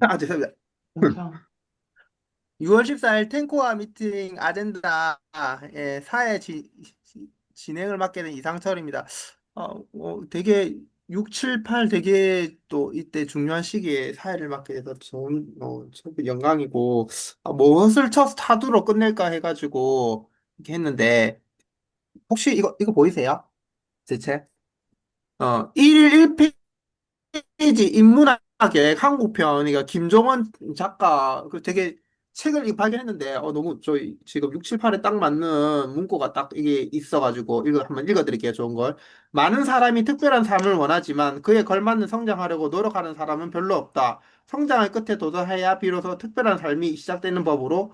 아, 죄송합니다. 영상. 6월 14일 탱코와 미팅 아젠다의 진행을 맡게 된 이상철입니다. 되게 6, 7, 8 되게 또 이때 중요한 시기에 사회를 맡게 돼서 좋은 참 영광이고 무엇을 쳐서 타두로 끝낼까 해가지고 이렇게 했는데 혹시 이거 보이세요? 제 책? 1일 1페이지 인문학 계획 한국편, 이거 김종원 작가 그 되게 책을 발견했는데 너무 저희 지금 6, 7, 8에 딱 맞는 문구가 딱 이게 있어가지고 이거 한번 읽어드릴게요. 좋은 걸. 많은 사람이 특별한 삶을 원하지만 그에 걸맞는 성장하려고 노력하는 사람은 별로 없다. 성장의 끝에 도달해야 비로소 특별한 삶이 시작되는 법으로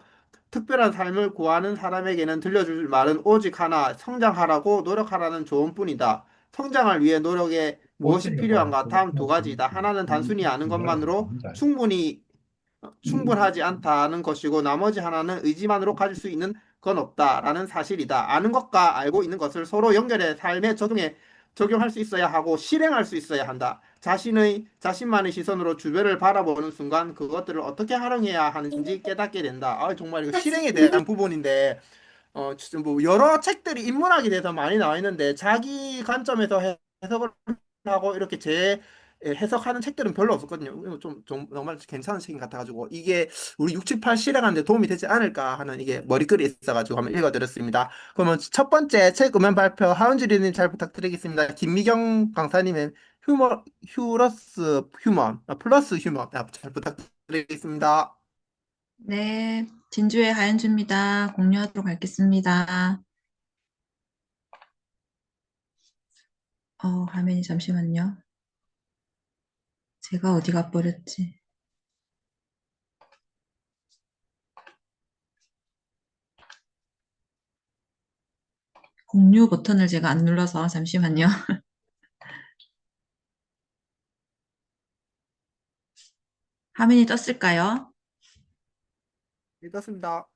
특별한 삶을 구하는 사람에게는 들려줄 말은 오직 하나, 성장하라고 노력하라는 조언뿐이다. 성장을 위해 노력에 무엇이 어떻게 봐? 필요한가? 그거 다음 두 그냥 가지다. 하나는 단순히 아는 말하지 것만으로 뭔지 알지? 충분하지 않다는 것이고, 나머지 하나는 의지만으로 가질 수 있는 건 없다라는 사실이다. 아는 것과 알고 있는 것을 서로 연결해 삶에 적용할 수 있어야 하고 실행할 수 있어야 한다. 자신만의 시선으로 주변을 바라보는 순간 그것들을 어떻게 활용해야 하는지 깨닫게 된다. 정말 이거 실행에 대한 부분인데, 진짜 뭐 여러 책들이 인문학에 대해서 많이 나와 있는데 자기 관점에서 해석을 하고 이렇게 해석하는 책들은 별로 없었거든요. 이거 좀 정말 괜찮은 책인 것 같아가지고 이게 우리 6, 7, 8 실행하는 데 도움이 되지 않을까 하는 이게 머리글이 있어가지고 한번 읽어드렸습니다. 그러면 첫 번째 책 음원 발표 하은주 리님 잘 부탁드리겠습니다. 김미경 강사님의 플러스 휴먼 잘 부탁드리겠습니다. 네, 진주의 하연주입니다. 공유하도록 하겠습니다. 화면이 잠시만요. 제가 어디 가버렸지? 공유 버튼을 제가 안 눌러서 잠시만요. 화면이 떴을까요? 읽었습니다.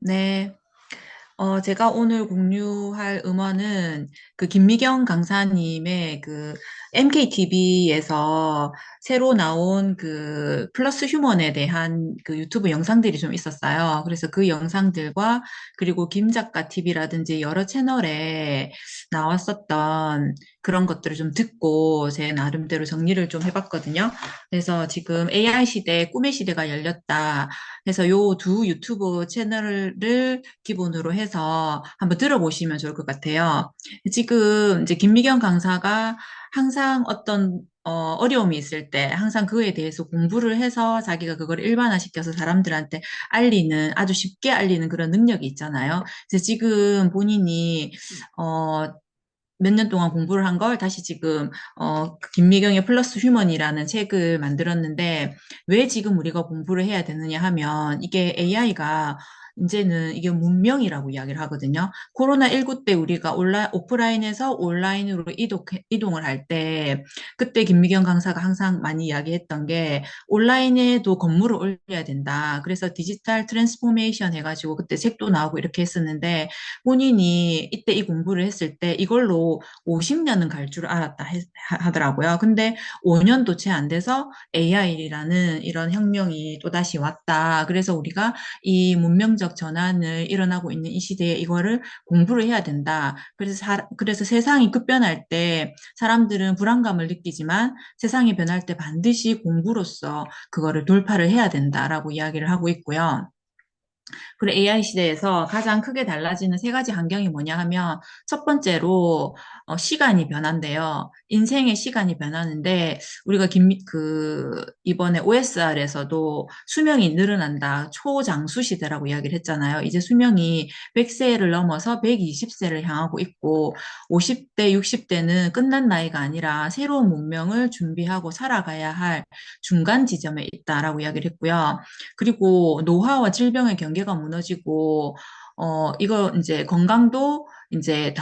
네. 제가 오늘 공유할 음원은 그 김미경 강사님의 그 MKTV에서 새로 나온 그 플러스 휴먼에 대한 그 유튜브 영상들이 좀 있었어요. 그래서 그 영상들과 그리고 김 작가 TV라든지 여러 채널에 나왔었던 그런 것들을 좀 듣고 제 나름대로 정리를 좀 해봤거든요. 그래서 지금 AI 시대, 꿈의 시대가 열렸다. 그래서 요 두 유튜브 채널을 기본으로 해서 한번 들어보시면 좋을 것 같아요. 지금 이제 김미경 강사가 항상 어떤 어려움이 있을 때 항상 그에 대해서 공부를 해서 자기가 그걸 일반화시켜서 사람들한테 알리는 아주 쉽게 알리는 그런 능력이 있잖아요. 그래서 지금 본인이 어, 몇 년 동안 공부를 한 걸 다시 지금 그 김미경의 플러스 휴먼이라는 책을 만들었는데 왜 지금 우리가 공부를 해야 되느냐 하면 이게 AI가 이제는 이게 문명이라고 이야기를 하거든요. 코로나19 때 우리가 오프라인에서 온라인으로 이동을 할 때, 그때 김미경 강사가 항상 많이 이야기했던 게, 온라인에도 건물을 올려야 된다. 그래서 디지털 트랜스포메이션 해가지고 그때 책도 나오고 이렇게 했었는데, 본인이 이때 이 공부를 했을 때 이걸로 50년은 갈 줄 알았다 하더라고요. 근데 5년도 채 안 돼서 AI라는 이런 혁명이 또다시 왔다. 그래서 우리가 이 문명적 전환을 일어나고 있는 이 시대에 이거를 공부를 해야 된다. 그래서 세상이 급변할 때 사람들은 불안감을 느끼지만 세상이 변할 때 반드시 공부로서 그거를 돌파를 해야 된다라고 이야기를 하고 있고요. 그리고 AI 시대에서 가장 크게 달라지는 세 가지 환경이 뭐냐 하면 첫 번째로 시간이 변한대요. 인생의 시간이 변하는데 우리가 이번에 OSR에서도 수명이 늘어난다. 초장수 시대라고 이야기를 했잖아요. 이제 수명이 100세를 넘어서 120세를 향하고 있고 50대, 60대는 끝난 나이가 아니라 새로운 문명을 준비하고 살아가야 할 중간 지점에 있다라고 이야기를 했고요. 그리고 노화와 질병의 경계가 무너지고, 이거 이제 건강도 이제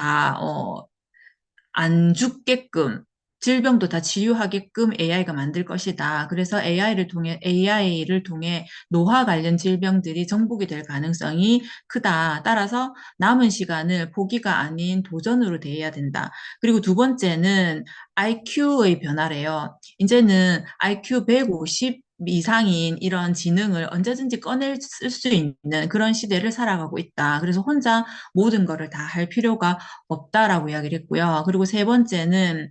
안 죽게끔, 질병도 다 치유하게끔 AI가 만들 것이다. 그래서 AI를 통해 노화 관련 질병들이 정복이 될 가능성이 크다. 따라서 남은 시간을 포기가 아닌 도전으로 대해야 된다. 그리고 두 번째는 IQ의 변화래요. 이제는 IQ 150 이상인 이런 지능을 언제든지 꺼낼 수 있는 그런 시대를 살아가고 있다. 그래서 혼자 모든 거를 다 할 필요가 없다라고 이야기를 했고요. 그리고 세 번째는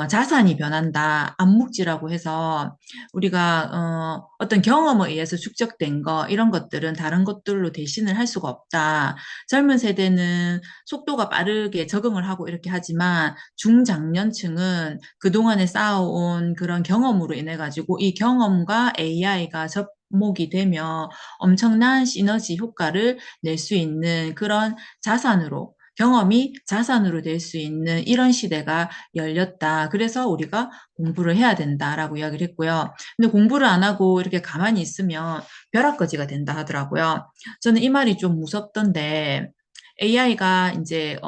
자산이 변한다. 암묵지라고 해서 우리가 어떤 경험에 의해서 축적된 거 이런 것들은 다른 것들로 대신을 할 수가 없다. 젊은 세대는 속도가 빠르게 적응을 하고 이렇게 하지만 중장년층은 그동안에 쌓아온 그런 경험으로 인해 가지고 이 경험과 AI가 접목이 되며 엄청난 시너지 효과를 낼 수 있는 그런 자산으로 경험이 자산으로 될 수 있는 이런 시대가 열렸다. 그래서 우리가 공부를 해야 된다라고 이야기를 했고요. 근데 공부를 안 하고 이렇게 가만히 있으면 벼락거지가 된다 하더라고요. 저는 이 말이 좀 무섭던데 AI가 이제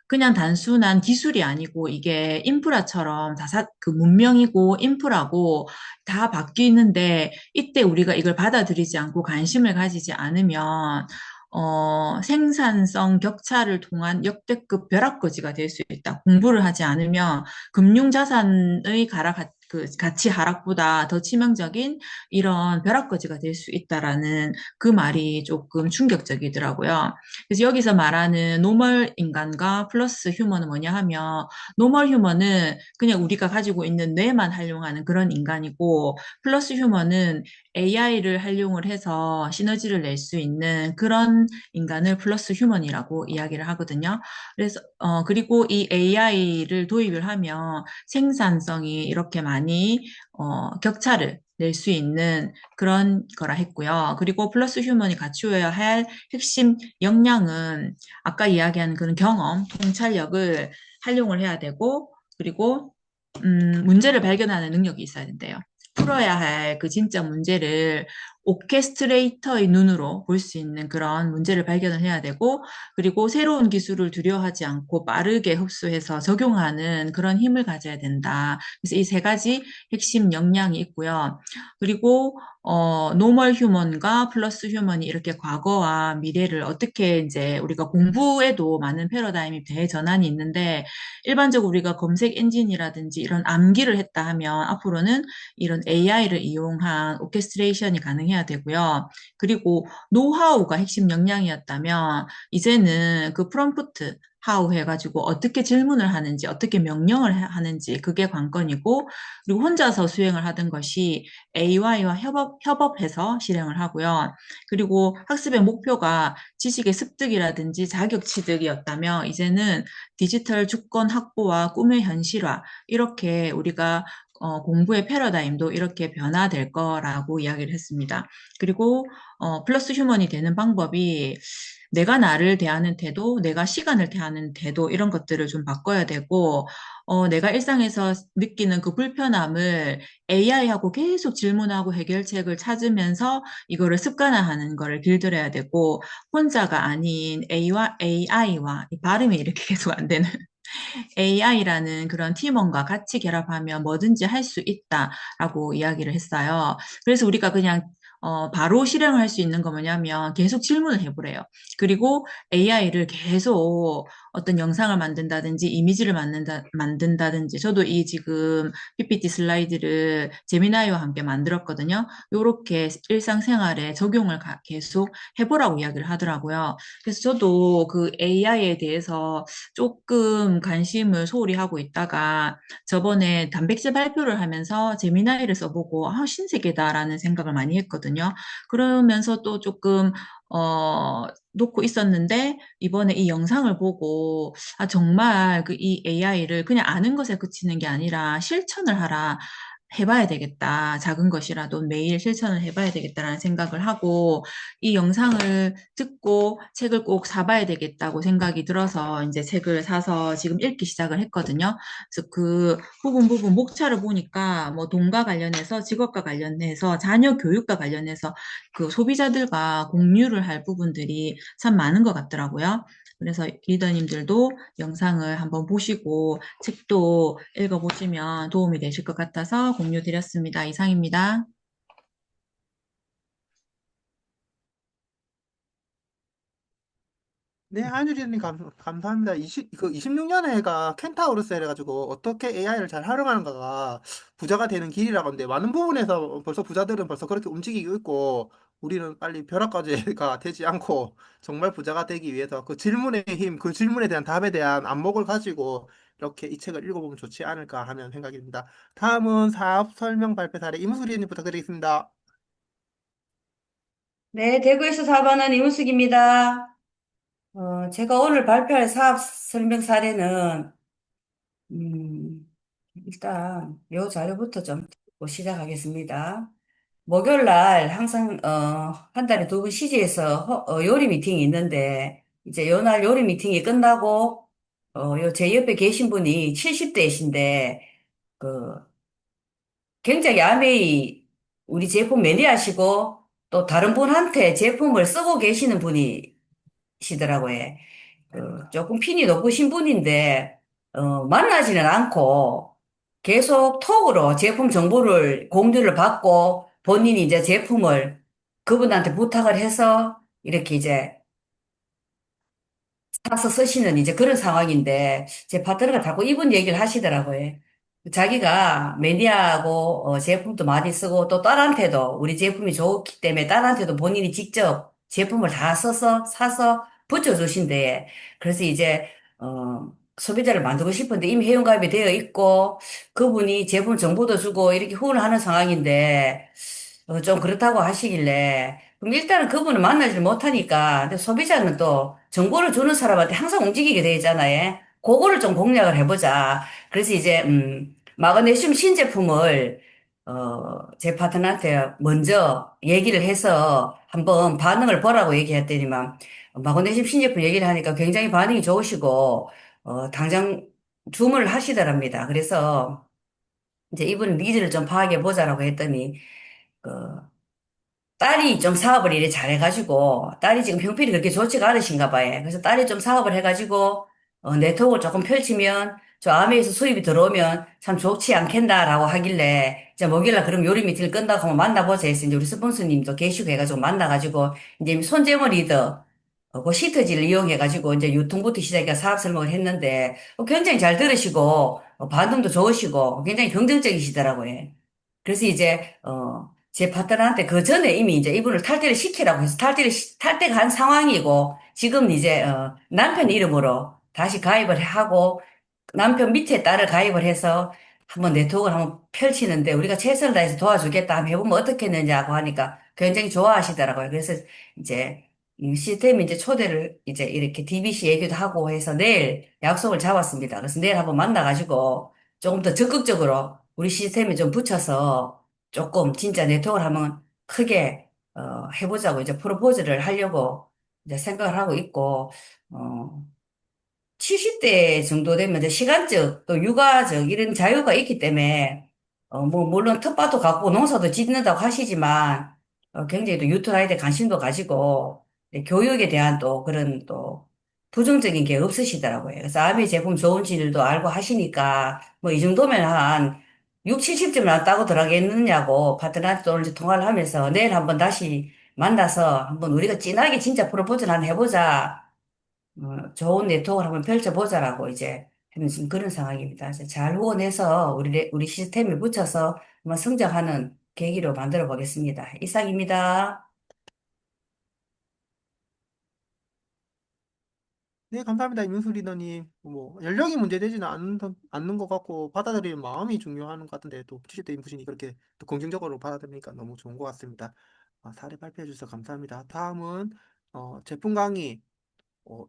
그냥 단순한 기술이 아니고 이게 인프라처럼 그 문명이고 인프라고 다 바뀌는데 이때 우리가 이걸 받아들이지 않고 관심을 가지지 않으면 생산성 격차를 통한 역대급 벼락거지가 될 수 있다. 공부를 하지 않으면 금융자산의 그 가치 하락보다 더 치명적인 이런 벼락거지가 될 수 있다라는 그 말이 조금 충격적이더라고요. 그래서 여기서 말하는 노멀 인간과 플러스 휴먼은 뭐냐 하면 노멀 휴먼은 그냥 우리가 가지고 있는 뇌만 활용하는 그런 인간이고 플러스 휴먼은 AI를 활용을 해서 시너지를 낼 수 있는 그런 인간을 플러스 휴먼이라고 이야기를 하거든요. 그래서 그리고 이 AI를 도입을 하면 생산성이 이렇게 많이 격차를 낼 수 있는 그런 거라 했고요. 그리고 플러스 휴먼이 갖추어야 할 핵심 역량은 아까 이야기한 그런 경험, 통찰력을 활용을 해야 되고, 그리고 문제를 발견하는 능력이 있어야 된대요. 풀어야 할 그 진짜 문제를 오케스트레이터의 눈으로 볼 수 있는 그런 문제를 발견을 해야 되고, 그리고 새로운 기술을 두려워하지 않고 빠르게 흡수해서 적용하는 그런 힘을 가져야 된다. 그래서 이 세 가지 핵심 역량이 있고요. 그리고 노멀 휴먼과 플러스 휴먼이 이렇게 과거와 미래를 어떻게 이제 우리가 공부에도 많은 패러다임이 대전환이 있는데 일반적으로 우리가 검색 엔진이라든지 이런 암기를 했다 하면 앞으로는 이런 AI를 이용한 오케스트레이션이 가능해야 되고요. 그리고 노하우가 핵심 역량이었다면 이제는 그 프롬프트 하우 해가지고 어떻게 질문을 하는지, 어떻게 명령을 하는지 그게 관건이고, 그리고 혼자서 수행을 하던 것이 AI와 협업해서 실행을 하고요. 그리고 학습의 목표가 지식의 습득이라든지 자격 취득이었다면 이제는 디지털 주권 확보와 꿈의 현실화, 이렇게 우리가 공부의 패러다임도 이렇게 변화될 거라고 이야기를 했습니다. 그리고 플러스 휴먼이 되는 방법이 내가 나를 대하는 태도, 내가 시간을 대하는 태도 이런 것들을 좀 바꿔야 되고 내가 일상에서 느끼는 그 불편함을 AI하고 계속 질문하고 해결책을 찾으면서 이거를 습관화하는 거를 길들여야 되고 혼자가 아닌 AI와 발음이 이렇게 계속 안 되는 AI라는 그런 팀원과 같이 결합하면 뭐든지 할 수 있다라고 이야기를 했어요. 그래서 우리가 그냥 바로 실행을 할 수 있는 거 뭐냐면 계속 질문을 해보래요. 그리고 AI를 계속 어떤 영상을 만든다든지 이미지를 만든다든지 저도 이 지금 PPT 슬라이드를 제미나이와 함께 만들었거든요. 요렇게 일상생활에 적용을 계속 해보라고 이야기를 하더라고요. 그래서 저도 그 AI에 대해서 조금 관심을 소홀히 하고 있다가 저번에 단백질 발표를 하면서 제미나이를 써보고 신세계다라는 생각을 많이 했거든요. 그러면서 또 조금 놓고 있었는데 이번에 이 영상을 보고 정말 그 이 AI를 그냥 아는 것에 그치는 게 아니라 실천을 하라. 해봐야 되겠다. 작은 것이라도 매일 실천을 해봐야 되겠다라는 생각을 하고 이 영상을 듣고 책을 꼭 사봐야 되겠다고 생각이 들어서 이제 책을 사서 지금 읽기 시작을 했거든요. 그래서 그 부분 목차를 보니까 뭐 돈과 관련해서 직업과 관련해서 자녀 교육과 관련해서 그 소비자들과 공유를 할 부분들이 참 많은 것 같더라고요. 그래서 리더님들도 영상을 한번 보시고 책도 읽어보시면 도움이 되실 것 같아서 공유 드렸습니다. 이상입니다. 네, 한유리님 감사합니다. 26년에가 켄타우로스 해가지고 어떻게 AI를 잘 활용하는가가 부자가 되는 길이라고 하는데 많은 부분에서 벌써 부자들은 벌써 그렇게 움직이고 있고 우리는 빨리 벼락까지가 되지 않고 정말 부자가 되기 위해서 그 질문의 힘, 그 질문에 대한 답에 대한 안목을 가지고 이렇게 이 책을 읽어보면 좋지 않을까 하는 생각이 듭니다. 다음은 사업 설명 발표 사례 임수리님 부탁드리겠습니다. 네, 대구에서 사업하는 이문숙입니다. 제가 오늘 발표할 사업 설명 사례는, 음, 일단, 요 자료부터 좀 듣고 시작하겠습니다. 목요일 날 항상, 한 달에 두 번 CG에서 요리 미팅이 있는데, 이제 요 날 요리 미팅이 끝나고, 제 옆에 계신 분이 70대이신데, 그, 굉장히 아메이 우리 제품 매니아시고, 또 다른 분한테 제품을 쓰고 계시는 분이시더라고요. 조금 핀이 높으신 분인데, 만나지는 않고 계속 톡으로 제품 정보를 공유를 받고 본인이 이제 제품을 그분한테 부탁을 해서 이렇게 이제 사서 쓰시는 이제 그런 상황인데 제 파트너가 자꾸 이분 얘기를 하시더라고요. 자기가 매니아하고 제품도 많이 쓰고 또 딸한테도 우리 제품이 좋기 때문에 딸한테도 본인이 직접 제품을 다 써서 사서 붙여주신대. 그래서 이제 소비자를 만들고 싶은데 이미 회원가입이 되어 있고 그분이 제품 정보도 주고 이렇게 후원을 하는 상황인데 좀 그렇다고 하시길래 그럼 일단은 그분을 만나지 못하니까 근데 소비자는 또 정보를 주는 사람한테 항상 움직이게 되잖아요. 그거를 좀 공략을 해보자. 그래서 이제 마그네슘 신제품을 제 파트너한테 먼저 얘기를 해서 한번 반응을 보라고 얘기했더니만 마그네슘 신제품 얘기를 하니까 굉장히 반응이 좋으시고 당장 주문을 하시더랍니다. 그래서 이제 이분 니즈를 좀 파악해 보자라고 했더니 그 딸이 좀 사업을 이래 잘해가지고, 딸이 지금 형편이 그렇게 좋지가 않으신가 봐요. 그래서 딸이 좀 사업을 해가지고, 네트워크를 조금 펼치면, 저 아메에서 수입이 들어오면 참 좋지 않겠나라고 하길래, 이제 목요일날 그럼 요리 미팅을 끝나고 한번 만나보자 해서 이제 우리 스폰서님도 계시고 해가지고 만나가지고, 이제 손재머 리더, 그 시트지를 이용해가지고 이제 유통부터 시작해서 사업 설명을 했는데, 굉장히 잘 들으시고, 반응도 좋으시고, 굉장히 긍정적이시더라고요. 그래서 이제, 제 파트너한테 그 전에 이미 이제 이분을 탈퇴를 시키라고 해서 탈퇴가 한 상황이고, 지금 이제, 남편 이름으로 다시 가입을 하고, 남편 밑에 딸을 가입을 해서 한번 네트워크를 한번 펼치는데, 우리가 최선을 다해서 도와주겠다 하면 해보면 어떻겠느냐고 하니까 굉장히 좋아하시더라고요. 그래서 이제, 시스템이 이제 초대를 이제 이렇게 DBC 얘기도 하고 해서 내일 약속을 잡았습니다. 그래서 내일 한번 만나가지고 조금 더 적극적으로 우리 시스템에 좀 붙여서 조금 진짜 네트워크를 한번 크게 해보자고 이제 프로포즈를 하려고 이제 생각을 하고 있고 70대 정도 되면 이제 시간적 또 육아적 이런 자유가 있기 때문에 뭐 물론 텃밭도 갖고 농사도 짓는다고 하시지만 굉장히 또 유튜브에 관심도 가지고 교육에 대한 또 그런 또 부정적인 게 없으시더라고요. 그래서 아미 제품 좋은지도 알고 하시니까 뭐 이 정도면 한 6, 70점 나왔다고 들어가겠느냐고 파트너한테 오늘 이제 통화를 하면서 내일 한번 다시 만나서 한번 우리가 진하게 진짜 프로포즈를 한번 해보자. 좋은 네트워크를 한번 펼쳐보자라고 이제 하는 지금 그런 상황입니다. 그래서 잘 후원해서 우리 시스템에 붙여서 한번 성장하는 계기로 만들어 보겠습니다. 이상입니다. 네, 감사합니다. 이문수 리더님. 뭐, 연령이 문제되지는 않는 것 같고, 받아들이는 마음이 중요한 것 같은데, 또 70대 인부신이 그렇게 또 긍정적으로 받아들이니까 너무 좋은 것 같습니다. 사례 발표해 주셔서 감사합니다. 다음은, 제품 강의,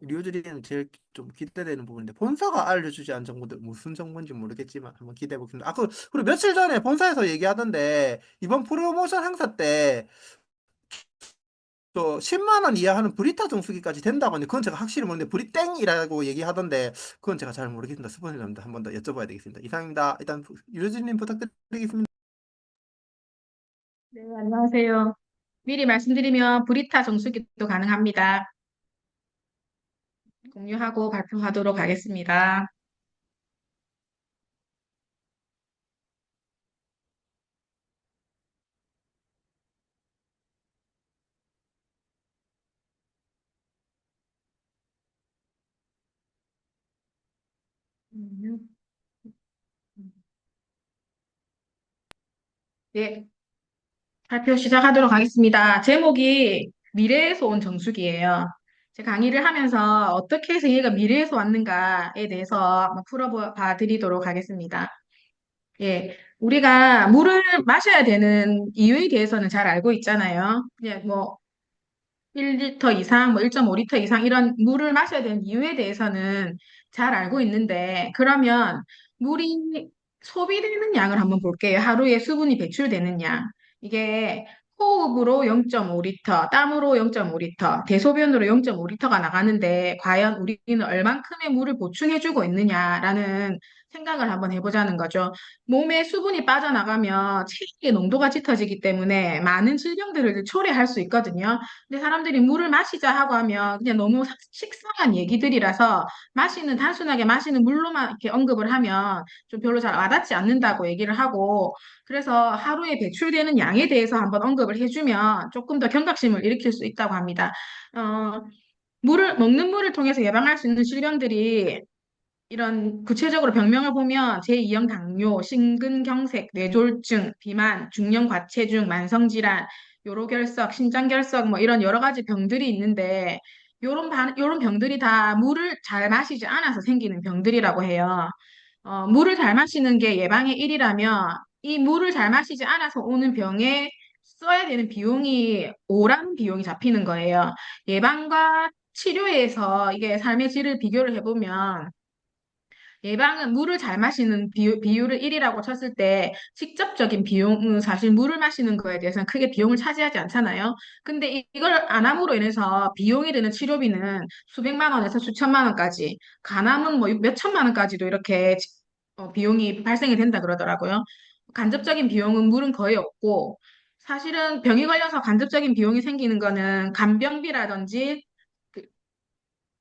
리오즈리는 제일 좀 기대되는 부분인데, 본사가 알려주지 않은 정보들, 무슨 정보인지 모르겠지만, 한번 기대해 보겠습니다. 그리고 며칠 전에 본사에서 얘기하던데, 이번 프로모션 행사 때, 10만 원 이하 하는 브리타 정수기까지 된다고 하는데 그건 제가 확실히 모르는데 브리땡이라고 얘기하던데 그건 제가 잘 모르겠습니다. 스폰서님한테 한 번 더 여쭤봐야 되겠습니다. 이상입니다. 일단 유효진님 부탁드리겠습니다. 네, 안녕하세요. 미리 말씀드리면 브리타 정수기도 가능합니다. 공유하고 발표하도록 하겠습니다. 음, 네, 발표 시작하도록 하겠습니다. 제목이 미래에서 온 정수기예요. 제 강의를 하면서 어떻게 해서 얘가 미래에서 왔는가에 대해서 한번 풀어봐 드리도록 하겠습니다. 예, 우리가 물을 마셔야 되는 이유에 대해서는 잘 알고 있잖아요. 그냥 뭐 1리터 이상, 뭐 1.5리터 이상 이런 물을 마셔야 되는 이유에 대해서는 잘 알고 있는데, 그러면 물이 소비되는 양을 한번 볼게요. 하루에 수분이 배출되는 양. 이게 호흡으로 0.5리터, 땀으로 0.5리터, 대소변으로 0.5리터가 나가는데, 과연 우리는 얼만큼의 물을 보충해주고 있느냐라는 생각을 한번 해보자는 거죠. 몸에 수분이 빠져나가면 체액의 농도가 짙어지기 때문에 많은 질병들을 초래할 수 있거든요. 근데 사람들이 물을 마시자 하고 하면 그냥 너무 식상한 얘기들이라서 단순하게 마시는 물로만 이렇게 언급을 하면 좀 별로 잘 와닿지 않는다고 얘기를 하고, 그래서 하루에 배출되는 양에 대해서 한번 언급을 해주면 조금 더 경각심을 일으킬 수 있다고 합니다. 어, 먹는 물을 통해서 예방할 수 있는 질병들이 이런 구체적으로 병명을 보면 제2형 당뇨, 심근경색, 뇌졸중, 비만, 중년 과체중, 만성질환, 요로결석, 신장결석 뭐 이런 여러 가지 병들이 있는데 요런 병들이 다 물을 잘 마시지 않아서 생기는 병들이라고 해요. 물을 잘 마시는 게 예방의 일이라면 이 물을 잘 마시지 않아서 오는 병에 써야 되는 비용이 오라는 비용이 잡히는 거예요. 예방과 치료에서 이게 삶의 질을 비교를 해보면 예방은 물을 잘 마시는 비율을 1이라고 쳤을 때 직접적인 비용은 사실 물을 마시는 거에 대해서는 크게 비용을 차지하지 않잖아요. 근데 이걸 안 함으로 인해서 비용이 드는 치료비는 수백만 원에서 수천만 원까지, 가남은 뭐 몇천만 원까지도 이렇게 비용이 발생이 된다 그러더라고요. 간접적인 비용은 물은 거의 없고, 사실은 병이 걸려서 간접적인 비용이 생기는 거는 간병비라든지 그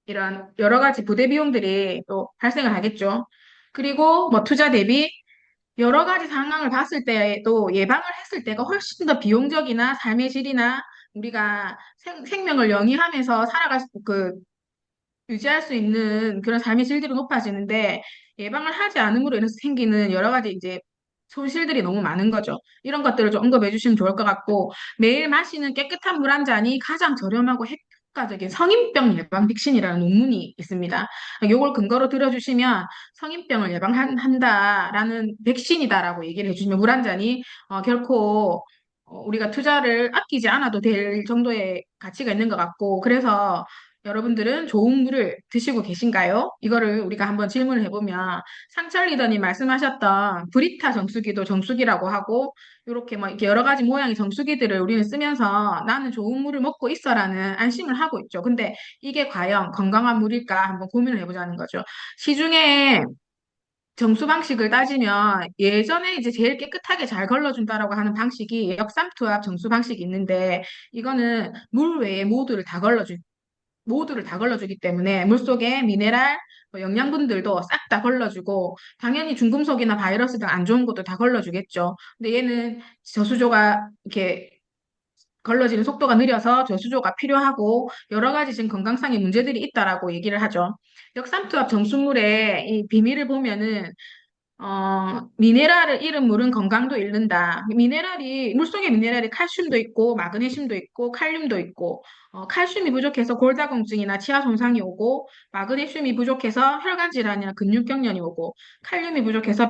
이런 여러 가지 부대 비용들이 또 발생을 하겠죠. 그리고 뭐 투자 대비 여러 가지 상황을 봤을 때도 예방을 했을 때가 훨씬 더 비용적이나 삶의 질이나 우리가 생명을 영위하면서 유지할 수 있는 그런 삶의 질들이 높아지는데, 예방을 하지 않음으로 인해서 생기는 여러 가지 이제 손실들이 너무 많은 거죠. 이런 것들을 좀 언급해 주시면 좋을 것 같고, 매일 마시는 깨끗한 물 한 잔이 가장 저렴하고 효과적인 성인병 예방 백신이라는 논문이 있습니다. 이걸 근거로 들어주시면 성인병을 예방한다라는 백신이다라고 얘기를 해주시면 물 한 잔이 결코 우리가 투자를 아끼지 않아도 될 정도의 가치가 있는 것 같고, 그래서 여러분들은 좋은 물을 드시고 계신가요? 이거를 우리가 한번 질문을 해보면, 상철 리더님 말씀하셨던 브리타 정수기도 정수기라고 하고, 이렇게 뭐 이렇게 여러 가지 모양의 정수기들을 우리는 쓰면서 나는 좋은 물을 먹고 있어라는 안심을 하고 있죠. 근데 이게 과연 건강한 물일까 한번 고민을 해보자는 거죠. 시중에 정수 방식을 따지면 예전에 이제 제일 깨끗하게 잘 걸러준다라고 하는 방식이 역삼투압 정수 방식이 있는데, 이거는 물 외에 모두를 다 걸러주기 때문에 물속에 미네랄, 뭐 영양분들도 싹 다 걸러주고, 당연히 중금속이나 바이러스 등 안 좋은 것도 다 걸러주겠죠. 근데 얘는 저수조가 이렇게 걸러지는 속도가 느려서 저수조가 필요하고 여러 가지 지금 건강상의 문제들이 있다라고 얘기를 하죠. 역삼투압 정수물의 이 비밀을 보면은 미네랄을 잃은 물은 건강도 잃는다. 물속에 미네랄이 칼슘도 있고, 마그네슘도 있고, 칼륨도 있고, 칼슘이 부족해서 골다공증이나 치아 손상이 오고, 마그네슘이 부족해서 혈관 질환이나 근육경련이 오고, 칼륨이 부족해서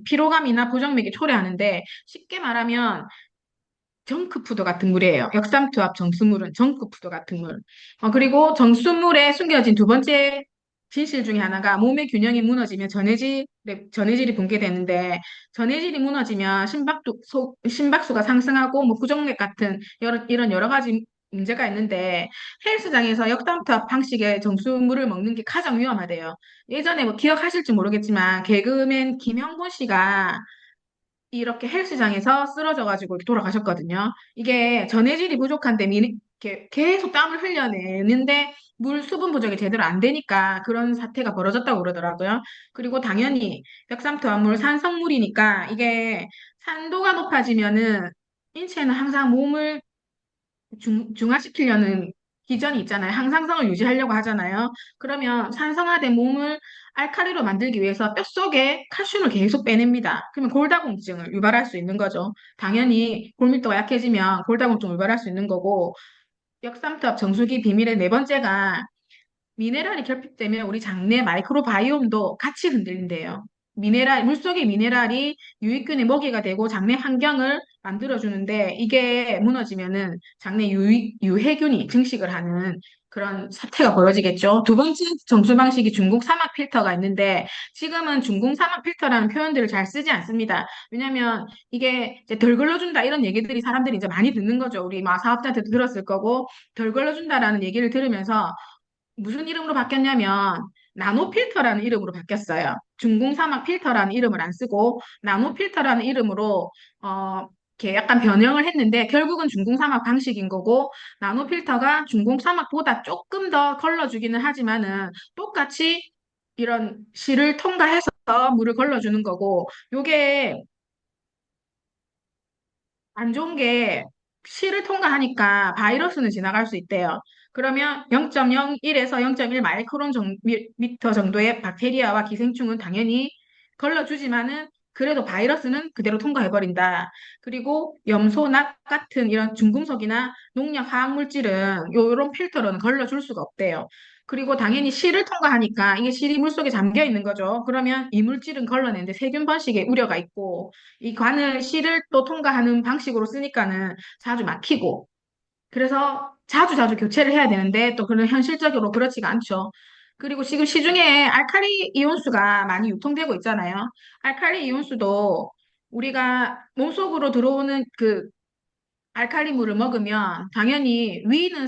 피로감이나 부정맥이 초래하는데, 쉽게 말하면 정크푸드 같은 물이에요. 역삼투압 정수물은 정크푸드 같은 물. 그리고 정수물에 숨겨진 두 번째 진실 중에 하나가 몸의 균형이 무너지면 전해질이 붕괴되는데, 전해질이 무너지면 심박수가 상승하고 뭐 부정맥 같은 이런 여러 가지 문제가 있는데, 헬스장에서 역삼투압 방식의 정수물을 먹는 게 가장 위험하대요. 예전에 뭐 기억하실지 모르겠지만 개그맨 김형곤 씨가 이렇게 헬스장에서 쓰러져가지고 이렇게 돌아가셨거든요. 이게 전해질이 부족한데 이렇게 계속 땀을 흘려내는데 물 수분 부족이 제대로 안 되니까 그런 사태가 벌어졌다고 그러더라고요. 그리고 당연히 역삼투압물 산성물이니까 이게 산도가 높아지면은 인체는 항상 몸을 중화시키려는 기전이 있잖아요. 항상성을 유지하려고 하잖아요. 그러면 산성화된 몸을 알칼리로 만들기 위해서 뼛속에 칼슘을 계속 빼냅니다. 그러면 골다공증을 유발할 수 있는 거죠. 당연히 골밀도가 약해지면 골다공증을 유발할 수 있는 거고, 역삼투압 정수기 비밀의 네 번째가 미네랄이 결핍되면 우리 장내 마이크로바이옴도 같이 흔들린대요. 물속의 미네랄이 유익균의 먹이가 되고 장내 환경을 만들어주는데 이게 무너지면은 장내 유해균이 증식을 하는 그런 사태가 벌어지겠죠. 두 번째 정수 방식이 중국 사막 필터가 있는데 지금은 중국 사막 필터라는 표현들을 잘 쓰지 않습니다. 왜냐하면 이게 이제 덜 걸러준다 이런 얘기들이 사람들이 이제 많이 듣는 거죠. 우리 막 사업자한테도 들었을 거고 덜 걸러준다라는 얘기를 들으면서 무슨 이름으로 바뀌었냐면 나노 필터라는 이름으로 바뀌었어요. 중궁사막 필터라는 이름을 안 쓰고 나노 필터라는 이름으로 이렇게 약간 변형을 했는데 결국은 중궁사막 방식인 거고 나노 필터가 중궁사막보다 조금 더 걸러주기는 하지만은 똑같이 이런 실을 통과해서 물을 걸러주는 거고 요게 안 좋은 게 실을 통과하니까 바이러스는 지나갈 수 있대요. 그러면 0.01에서 0.1 마이크론 미터 정도의 박테리아와 기생충은 당연히 걸러주지만은 그래도 바이러스는 그대로 통과해버린다. 그리고 염소, 낙 같은 이런 중금속이나 농약 화학 물질은 요런 필터로는 걸러줄 수가 없대요. 그리고 당연히 실을 통과하니까 이게 실이 물속에 잠겨 있는 거죠. 그러면 이 물질은 걸러내는데 세균 번식의 우려가 있고 이 관을 실을 또 통과하는 방식으로 쓰니까는 자주 막히고 그래서 자주 자주 교체를 해야 되는데 또 그런 현실적으로 그렇지가 않죠. 그리고 지금 시중에 알칼리 이온수가 많이 유통되고 있잖아요. 알칼리 이온수도 우리가 몸속으로 들어오는 그 알칼리물을 먹으면 당연히 위는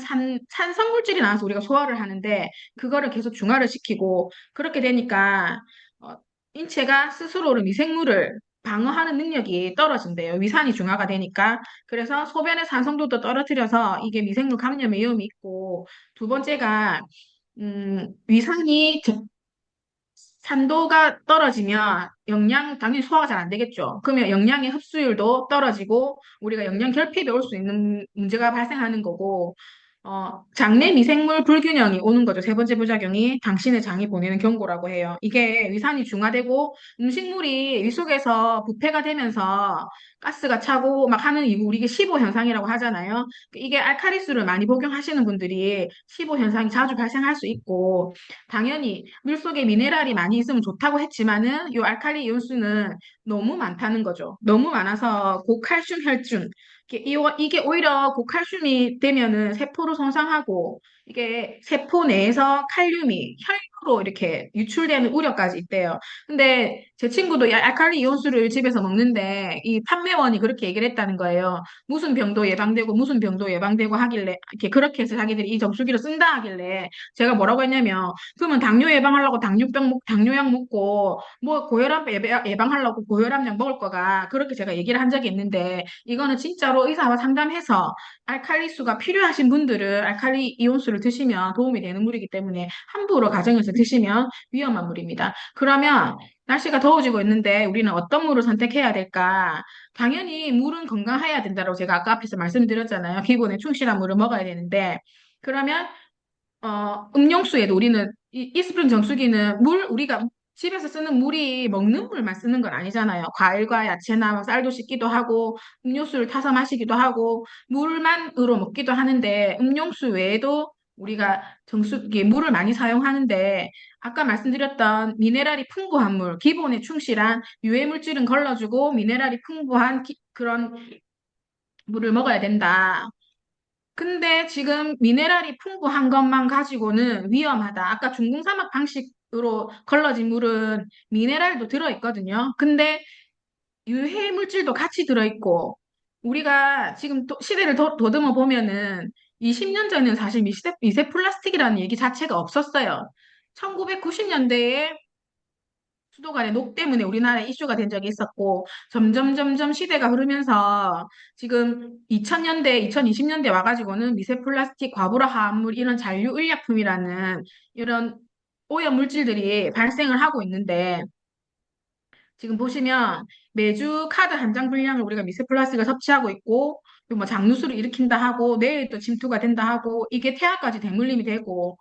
산성물질이 나와서 우리가 소화를 하는데 그거를 계속 중화를 시키고 그렇게 되니까 어, 인체가 스스로를 미생물을 방어하는 능력이 떨어진대요. 위산이 중화가 되니까. 그래서 소변의 산성도도 떨어뜨려서 이게 미생물 감염의 위험이 있고 두 번째가 위산이 산도가 떨어지면 영양 당연히 소화가 잘 안 되겠죠. 그러면 영양의 흡수율도 떨어지고 우리가 영양 결핍이 올 수 있는 문제가 발생하는 거고 장내 미생물 불균형이 오는 거죠. 세 번째 부작용이 당신의 장이 보내는 경고라고 해요. 이게 위산이 중화되고 음식물이 위 속에서 부패가 되면서 가스가 차고 막 하는 이후 이게 시보 현상이라고 하잖아요. 이게 알칼리수를 많이 복용하시는 분들이 시보 현상이 자주 발생할 수 있고 당연히 물속에 미네랄이 많이 있으면 좋다고 했지만은 요 알칼리 이온수는 너무 많다는 거죠. 너무 많아서 고칼슘 혈증 이게 오히려 고칼슘이 되면은 세포를 손상하고 이게 세포 내에서 칼륨이 혈류로 이렇게 유출되는 우려까지 있대요. 근데 제 친구도 이 알칼리 이온수를 집에서 먹는데 이 판매원이 그렇게 얘기를 했다는 거예요. 무슨 병도 예방되고 무슨 병도 예방되고 하길래 이렇게 그렇게 해서 자기들이 이 정수기를 쓴다 하길래 제가 뭐라고 했냐면 그러면 당뇨 예방하려고 당뇨약 먹고 뭐 고혈압 예방하려고 고혈압약 먹을 거가 그렇게 제가 얘기를 한 적이 있는데 이거는 진짜로 의사와 상담해서 알칼리수가 필요하신 분들은 알칼리 이온수를 드시면 도움이 되는 물이기 때문에 함부로 가정에서 드시면 위험한 물입니다. 그러면 날씨가 더워지고 있는데 우리는 어떤 물을 선택해야 될까? 당연히 물은 건강해야 된다고 제가 아까 앞에서 말씀드렸잖아요. 기본에 충실한 물을 먹어야 되는데 그러면 음용수에도 우리는 이스프링 정수기는 우리가 집에서 쓰는 물이 먹는 물만 쓰는 건 아니잖아요. 과일과 야채나 뭐 쌀도 씻기도 하고, 음료수를 타서 마시기도 하고, 물만으로 먹기도 하는데, 음용수 외에도 우리가 정수기에 물을 많이 사용하는데, 아까 말씀드렸던 미네랄이 풍부한 물, 기본에 충실한 유해 물질은 걸러주고, 미네랄이 풍부한 그런 물을 먹어야 된다. 근데 지금 미네랄이 풍부한 것만 가지고는 위험하다. 아까 중궁사막 방식으로 걸러진 물은 미네랄도 들어있거든요. 근데 유해 물질도 같이 들어있고, 우리가 지금 또 시대를 더듬어 보면은 20년 전에는 사실 미세 플라스틱이라는 얘기 자체가 없었어요. 1990년대에 수도 간의 녹 때문에 우리나라에 이슈가 된 적이 있었고 점점 시대가 흐르면서 지금 2000년대, 2020년대 와가지고는 미세 플라스틱, 과부하 화합물 이런 잔류 의약품이라는 이런 오염 물질들이 발생을 하고 있는데 지금 보시면 매주 카드 한 장 분량을 우리가 미세 플라스틱을 섭취하고 있고 뭐 장누수를 일으킨다 하고 내일 또 침투가 된다 하고 이게 태아까지 대물림이 되고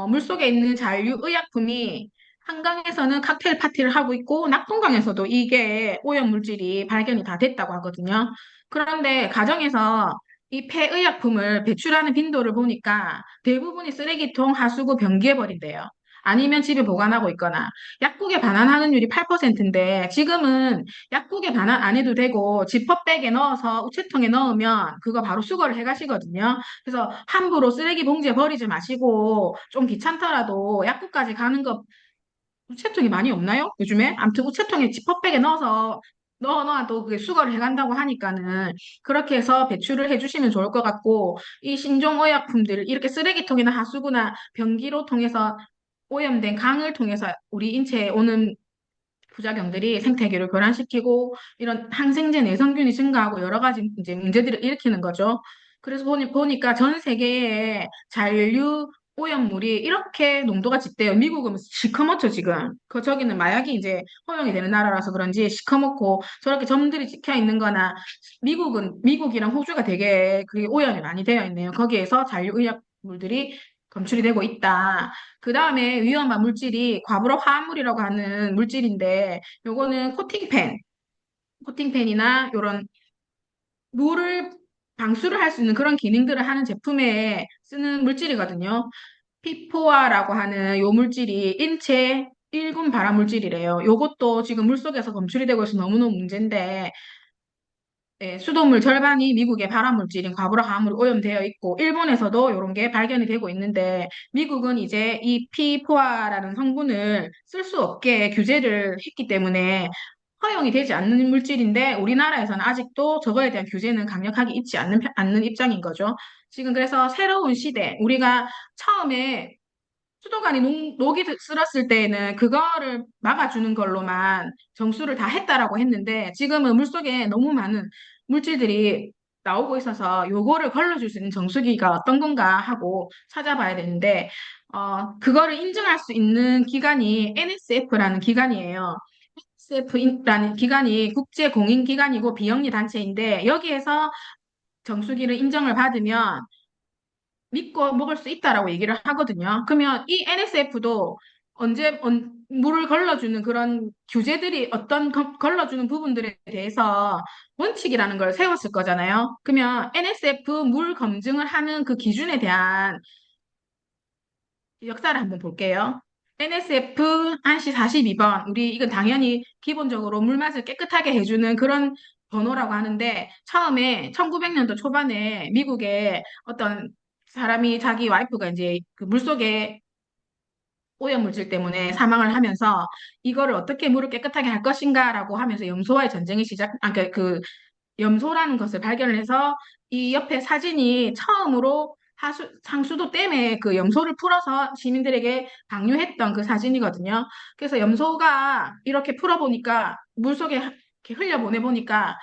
물속에 있는 잔류 의약품이 한강에서는 칵테일 파티를 하고 있고 낙동강에서도 이게 오염 물질이 발견이 다 됐다고 하거든요. 그런데 가정에서 이 폐의약품을 배출하는 빈도를 보니까 대부분이 쓰레기통, 하수구, 변기에 버린대요. 아니면 집에 보관하고 있거나 약국에 반환하는 율이 8%인데 지금은 약국에 반환 안 해도 되고 지퍼백에 넣어서 우체통에 넣으면 그거 바로 수거를 해 가시거든요. 그래서 함부로 쓰레기 봉지에 버리지 마시고 좀 귀찮더라도 약국까지 가는 거 우체통이 많이 없나요? 요즘에? 아무튼 우체통에 지퍼백에 넣어서 넣어놔도 그게 수거를 해간다고 하니까는 그렇게 해서 배출을 해주시면 좋을 것 같고 이 신종의약품들 이렇게 쓰레기통이나 하수구나 변기로 통해서 오염된 강을 통해서 우리 인체에 오는 부작용들이 생태계를 교란시키고 이런 항생제 내성균이 증가하고 여러 가지 이제 문제들을 일으키는 거죠. 그래서 보니까 전 세계에 잔류 오염물이 이렇게 농도가 짙대요. 미국은 시커멓죠, 지금. 저기는 마약이 이제 허용이 되는 나라라서 그런지 시커멓고 저렇게 점들이 찍혀 있는 거나 미국이랑 호주가 되게 그 오염이 많이 되어 있네요. 거기에서 잔류 의약물들이 검출이 되고 있다. 그 다음에 위험한 물질이 과부로 화합물이라고 하는 물질인데, 요거는 코팅펜이나 이런 물을 방수를 할 수 있는 그런 기능들을 하는 제품에 쓰는 물질이거든요. 피포아라고 하는 요 물질이 인체 1군 발암 물질이래요. 요것도 지금 물속에서 검출이 되고 있어서 너무너무 문제인데, 예, 수돗물 절반이 미국의 발암물질인 과부라 화합물로 오염되어 있고 일본에서도 이런 게 발견이 되고 있는데 미국은 이제 이 PFOA라는 성분을 쓸 수 없게 규제를 했기 때문에 허용이 되지 않는 물질인데 우리나라에서는 아직도 저거에 대한 규제는 강력하게 있지 않는 입장인 거죠. 지금 그래서 새로운 시대, 우리가 처음에 수도관이 녹이 쓸었을 때에는 그거를 막아주는 걸로만 정수를 다 했다라고 했는데 지금은 물속에 너무 많은 물질들이 나오고 있어서 요거를 걸러줄 수 있는 정수기가 어떤 건가 하고 찾아봐야 되는데 그거를 인증할 수 있는 기관이 NSF라는 기관이에요. NSF라는 기관이 국제공인기관이고 비영리 단체인데 여기에서 정수기를 인정을 받으면 믿고 먹을 수 있다라고 얘기를 하거든요. 그러면 이 NSF도 물을 걸러주는 그런 규제들이 걸러주는 부분들에 대해서 원칙이라는 걸 세웠을 거잖아요. 그러면 NSF 물 검증을 하는 그 기준에 대한 역사를 한번 볼게요. NSF 한시 42번. 이건 당연히 기본적으로 물 맛을 깨끗하게 해주는 그런 번호라고 하는데, 처음에 1900년도 초반에 미국에 어떤 사람이 자기 와이프가 이제 그 물속에 오염물질 때문에 사망을 하면서 이거를 어떻게 물을 깨끗하게 할 것인가라고 하면서 염소와의 전쟁이 그 염소라는 것을 발견을 해서 이 옆에 사진이 처음으로 상수도 댐에 그 염소를 풀어서 시민들에게 방류했던 그 사진이거든요. 그래서 염소가 이렇게 풀어보니까 물속에 이렇게 흘려보내보니까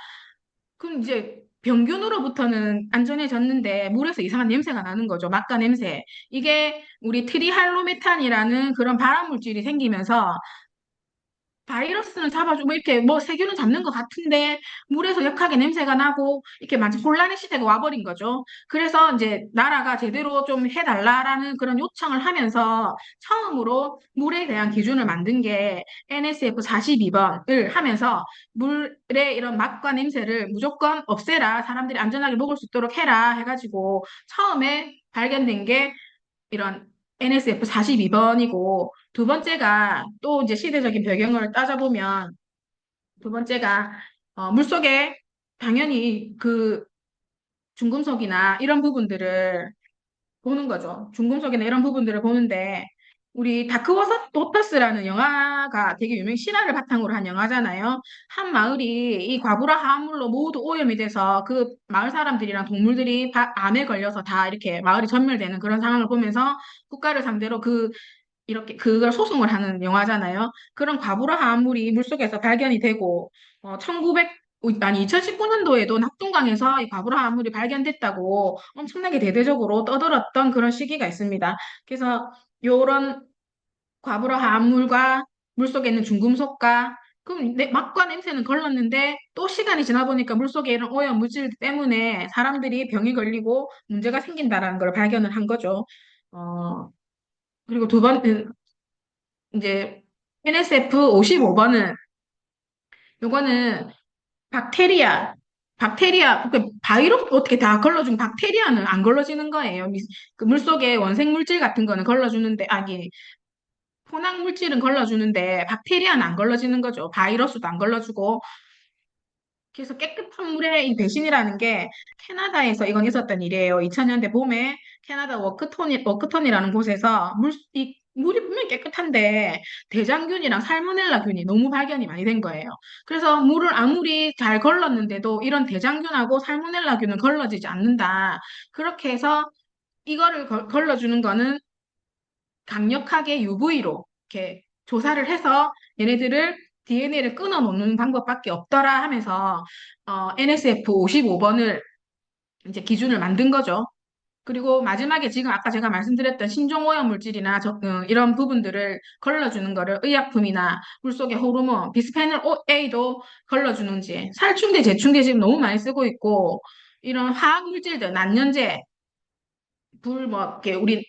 그럼 이제 병균으로부터는 안전해졌는데 물에서 이상한 냄새가 나는 거죠. 막가 냄새. 이게 우리 트리할로메탄이라는 그런 발암 물질이 생기면서 바이러스는 잡아주고 이렇게 뭐 세균은 잡는 것 같은데 물에서 역하게 냄새가 나고 이렇게 마치 혼란의 시대가 와버린 거죠. 그래서 이제 나라가 제대로 좀 해달라라는 그런 요청을 하면서 처음으로 물에 대한 기준을 만든 게 NSF 42번을 하면서 물의 이런 맛과 냄새를 무조건 없애라. 사람들이 안전하게 먹을 수 있도록 해라 해가지고 처음에 발견된 게 이런 NSF 42번이고 두 번째가 또 이제 시대적인 배경을 따져보면 두 번째가 물속에 당연히 그 중금속이나 이런 부분들을 보는 거죠. 중금속이나 이런 부분들을 보는데 우리 다크워터스라는 영화가 되게 신화를 바탕으로 한 영화잖아요. 한 마을이 이 과부라 화합물로 모두 오염이 돼서 그 마을 사람들이랑 동물들이 암에 걸려서 다 이렇게 마을이 전멸되는 그런 상황을 보면서 국가를 상대로 이렇게 그걸 소송을 하는 영화잖아요. 그런 과부라 화합물이 물속에서 발견이 되고 2019년도에도 낙동강에서 이 과부라 화합물이 발견됐다고 엄청나게 대대적으로 떠들었던 그런 시기가 있습니다. 그래서 요런 과부라 화합물과 물속에 있는 중금속과 그럼 맛과 냄새는 걸렀는데 또 시간이 지나 보니까 물속에 이런 오염 물질 때문에 사람들이 병이 걸리고 문제가 생긴다라는 걸 발견을 한 거죠. 어, 그리고 두 번, 이제 NSF 55번은 요거는 박테리아, 그 바이러스 어떻게 다 걸러준 박테리아는 안 걸러지는 거예요. 그 물속에 원생 물질 같은 거는 걸러주는데, 아니, 혼합 물질은 걸러주는데, 박테리아는 안 걸러지는 거죠. 바이러스도 안 걸러주고. 그래서 깨끗한 물의 이 배신이라는 게 캐나다에서 이건 있었던 일이에요. 2000년대 봄에 캐나다 워크톤이라는 곳에서 물이 분명히 깨끗한데 대장균이랑 살모넬라균이 너무 발견이 많이 된 거예요. 그래서 물을 아무리 잘 걸렀는데도 이런 대장균하고 살모넬라균은 걸러지지 않는다. 그렇게 해서 이거를 걸러주는 거는 강력하게 UV로 이렇게 조사를 해서 얘네들을 DNA를 끊어 놓는 방법밖에 없더라 하면서 NSF 55번을 이제 기준을 만든 거죠. 그리고 마지막에 지금 아까 제가 말씀드렸던 신종오염 물질이나 이런 부분들을 걸러주는 거를 의약품이나 물속의 호르몬, 비스페놀 A도 걸러주는지 살충제, 제충제 지금 너무 많이 쓰고 있고 이런 화학 물질들, 난연제, 이렇게 우리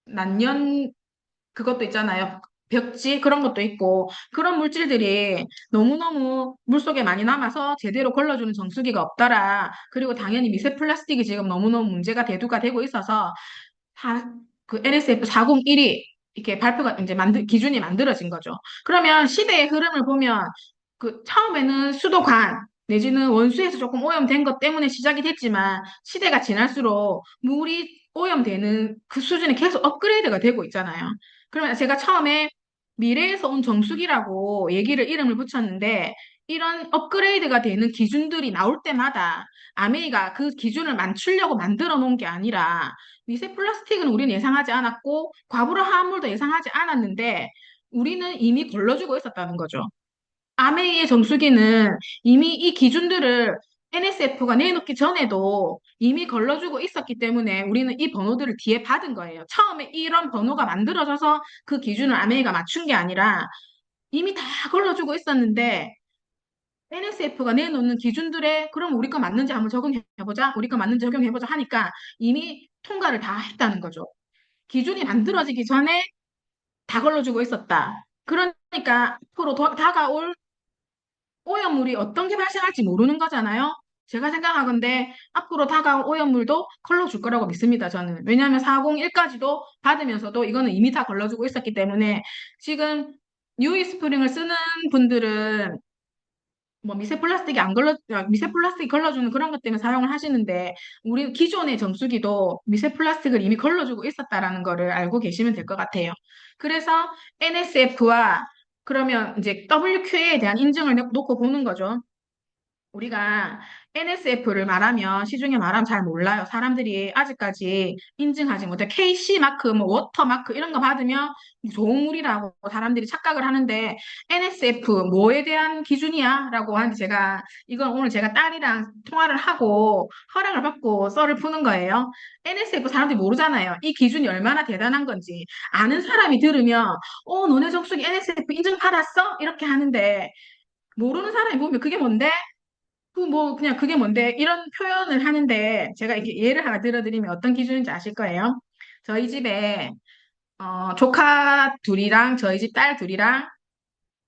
난연 그것도 있잖아요. 벽지 그런 것도 있고 그런 물질들이 너무너무 물속에 많이 남아서 제대로 걸러주는 정수기가 없더라. 그리고 당연히 미세 플라스틱이 지금 너무너무 문제가 대두가 되고 있어서 그 NSF 401이 이렇게 발표가 이제 기준이 만들어진 거죠. 그러면 시대의 흐름을 보면 그 처음에는 수도관 내지는 원수에서 조금 오염된 것 때문에 시작이 됐지만 시대가 지날수록 물이 오염되는 그 수준이 계속 업그레이드가 되고 있잖아요. 그러면 제가 처음에 미래에서 온 정수기라고 이름을 붙였는데 이런 업그레이드가 되는 기준들이 나올 때마다 아메이가 그 기준을 맞추려고 만들어 놓은 게 아니라 미세 플라스틱은 우리는 예상하지 않았고 과부하 화합물도 예상하지 않았는데 우리는 이미 걸러주고 있었다는 거죠. 아메이의 정수기는 이미 이 기준들을 NSF가 내놓기 전에도 이미 걸러주고 있었기 때문에 우리는 이 번호들을 뒤에 받은 거예요. 처음에 이런 번호가 만들어져서 그 기준을 아메이가 맞춘 게 아니라 이미 다 걸러주고 있었는데 NSF가 내놓는 기준들에 그럼 우리 거 맞는지 한번 적용해보자. 우리 거 맞는지 적용해보자 하니까 이미 통과를 다 했다는 거죠. 기준이 만들어지기 전에 다 걸러주고 있었다. 그러니까 앞으로 다가올 오염물이 어떤 게 발생할지 모르는 거잖아요. 제가 생각하건데 앞으로 다가올 오염물도 걸러줄 거라고 믿습니다, 저는. 왜냐하면 401까지도 받으면서도 이거는 이미 다 걸러주고 있었기 때문에 지금 유이 스프링을 쓰는 분들은 뭐 미세 플라스틱 걸러주는 그런 것 때문에 사용을 하시는데 우리 기존의 정수기도 미세 플라스틱을 이미 걸러주고 있었다라는 거를 알고 계시면 될 것 같아요. 그래서 NSF와 그러면 이제 WQA에 대한 인증을 놓고 보는 거죠. 우리가 NSF를 말하면 시중에 말하면 잘 몰라요. 사람들이 아직까지 인증하지 못해. KC 마크, 뭐 워터 마크 이런 거 받으면 좋은 물이라고 사람들이 착각을 하는데 NSF 뭐에 대한 기준이야? 라고 하는데 제가 이건 오늘 제가 딸이랑 통화를 하고 허락을 받고 썰을 푸는 거예요. NSF 사람들이 모르잖아요. 이 기준이 얼마나 대단한 건지 아는 사람이 들으면 너네 정수기 NSF 인증받았어? 이렇게 하는데 모르는 사람이 보면 그게 뭔데? 그냥 그게 뭔데? 이런 표현을 하는데, 제가 이렇게 예를 하나 들어드리면 어떤 기준인지 아실 거예요. 저희 집에, 조카 둘이랑 저희 집 딸 둘이랑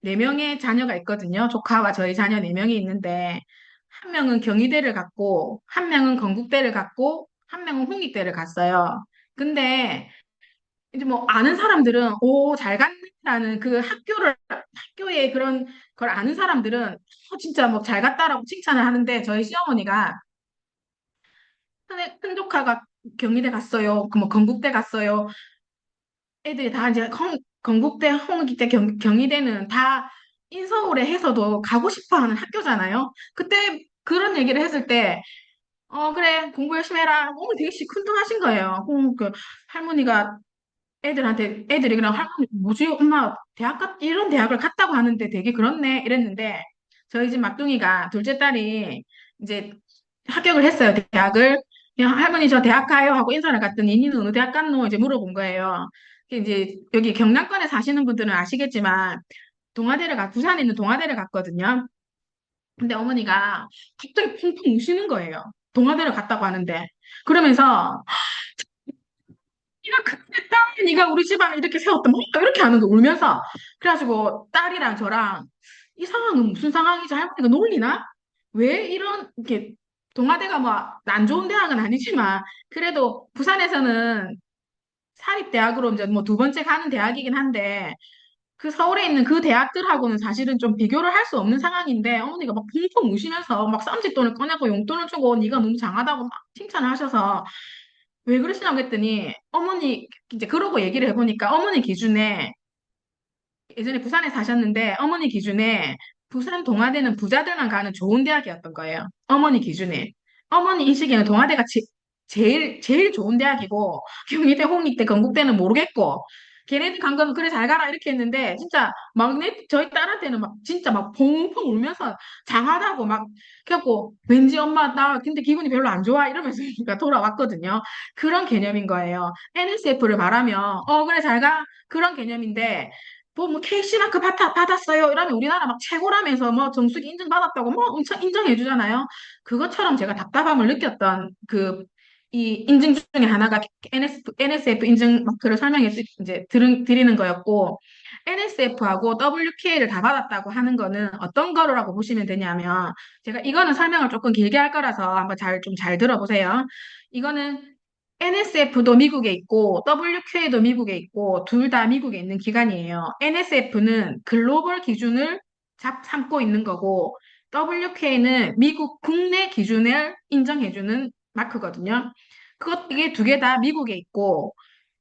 네 명의 자녀가 있거든요. 조카와 저희 자녀 네 명이 있는데, 한 명은 경희대를 갔고, 한 명은 건국대를 갔고, 한 명은 홍익대를 갔어요. 근데, 이제 뭐 아는 사람들은 잘 갔다는 그 학교의 그런 걸 아는 사람들은 진짜 뭐 잘 갔다라고 칭찬을 하는데 저희 시어머니가 큰 조카가 경희대 갔어요. 그 뭐 건국대 갔어요. 애들이 다 이제 건국대, 홍익대, 경희대는 다 인서울에 해서도 가고 싶어 하는 학교잖아요. 그때 그런 얘기를 했을 때 그래 공부 열심히 해라. 오늘 되게 시큰둥하신 거예요. 그 할머니가 애들이 그냥 할머니, 뭐지, 엄마, 이런 대학을 갔다고 하는데 되게 그렇네, 이랬는데, 저희 집 막둥이가, 둘째 딸이 이제 합격을 했어요, 대학을. 그냥 할머니, 저 대학 가요? 하고 인사를 갔더니, 니는 어느 대학 갔노? 이제 물어본 거예요. 이제 여기 경남권에 사시는 분들은 아시겠지만, 부산에 있는 동아대를 갔거든요. 근데 어머니가 갑자기 펑펑 우시는 거예요. 동아대를 갔다고 하는데. 그러면서 네가 그랬다. 네가 우리 집안을 이렇게 세웠다. 뭐 이렇게 하는 거 울면서. 그래가지고 딸이랑 저랑 이 상황은 무슨 상황이지? 할머니가 놀리나? 왜 이런 이렇게 동아대가 뭐 안 좋은 대학은 아니지만 그래도 부산에서는 사립대학으로 이제 뭐 두 번째 가는 대학이긴 한데 그 서울에 있는 그 대학들하고는 사실은 좀 비교를 할 수 없는 상황인데 어머니가 막 펑펑 우시면서 막 쌈짓돈을 꺼내고 용돈을 주고 네가 너무 장하다고 막 칭찬을 하셔서 왜 그러시냐고 했더니 어머니 이제 그러고 얘기를 해보니까 어머니 기준에 예전에 부산에 사셨는데 어머니 기준에 부산 동아대는 부자들만 가는 좋은 대학이었던 거예요. 어머니 기준에. 어머니 인식에는 동아대가 제일 좋은 대학이고 경희대, 홍익대, 건국대는 모르겠고 걔네들 간 거는 그래 잘 가라 이렇게 했는데 진짜 막내 저희 딸한테는 막 진짜 막 펑펑 울면서 장하다고 막 그래갖고 왠지 엄마 나 근데 기분이 별로 안 좋아 이러면서 돌아왔거든요. 그런 개념인 거예요. NSF를 말하면 그래 잘 가 그런 개념인데 뭐 KC마크 받았어요. 이러면 우리나라 막 최고라면서 뭐 정수기 인증받았다고 뭐 엄청 인정해주잖아요. 그것처럼 제가 답답함을 느꼈던 이 인증 중에 하나가 NSF 인증 마크를 설명해 이제 드리는 거였고 NSF하고 WK를 다 받았다고 하는 거는 어떤 거라고 보시면 되냐면 제가 이거는 설명을 조금 길게 할 거라서 한번 좀 잘 들어보세요. 이거는 NSF도 미국에 있고 WQA도 미국에 있고 둘 다 미국에 있는 기관이에요. NSF는 글로벌 기준을 삼고 있는 거고 WQA는 미국 국내 기준을 인정해주는 마크거든요. 이게 두 개 다 미국에 있고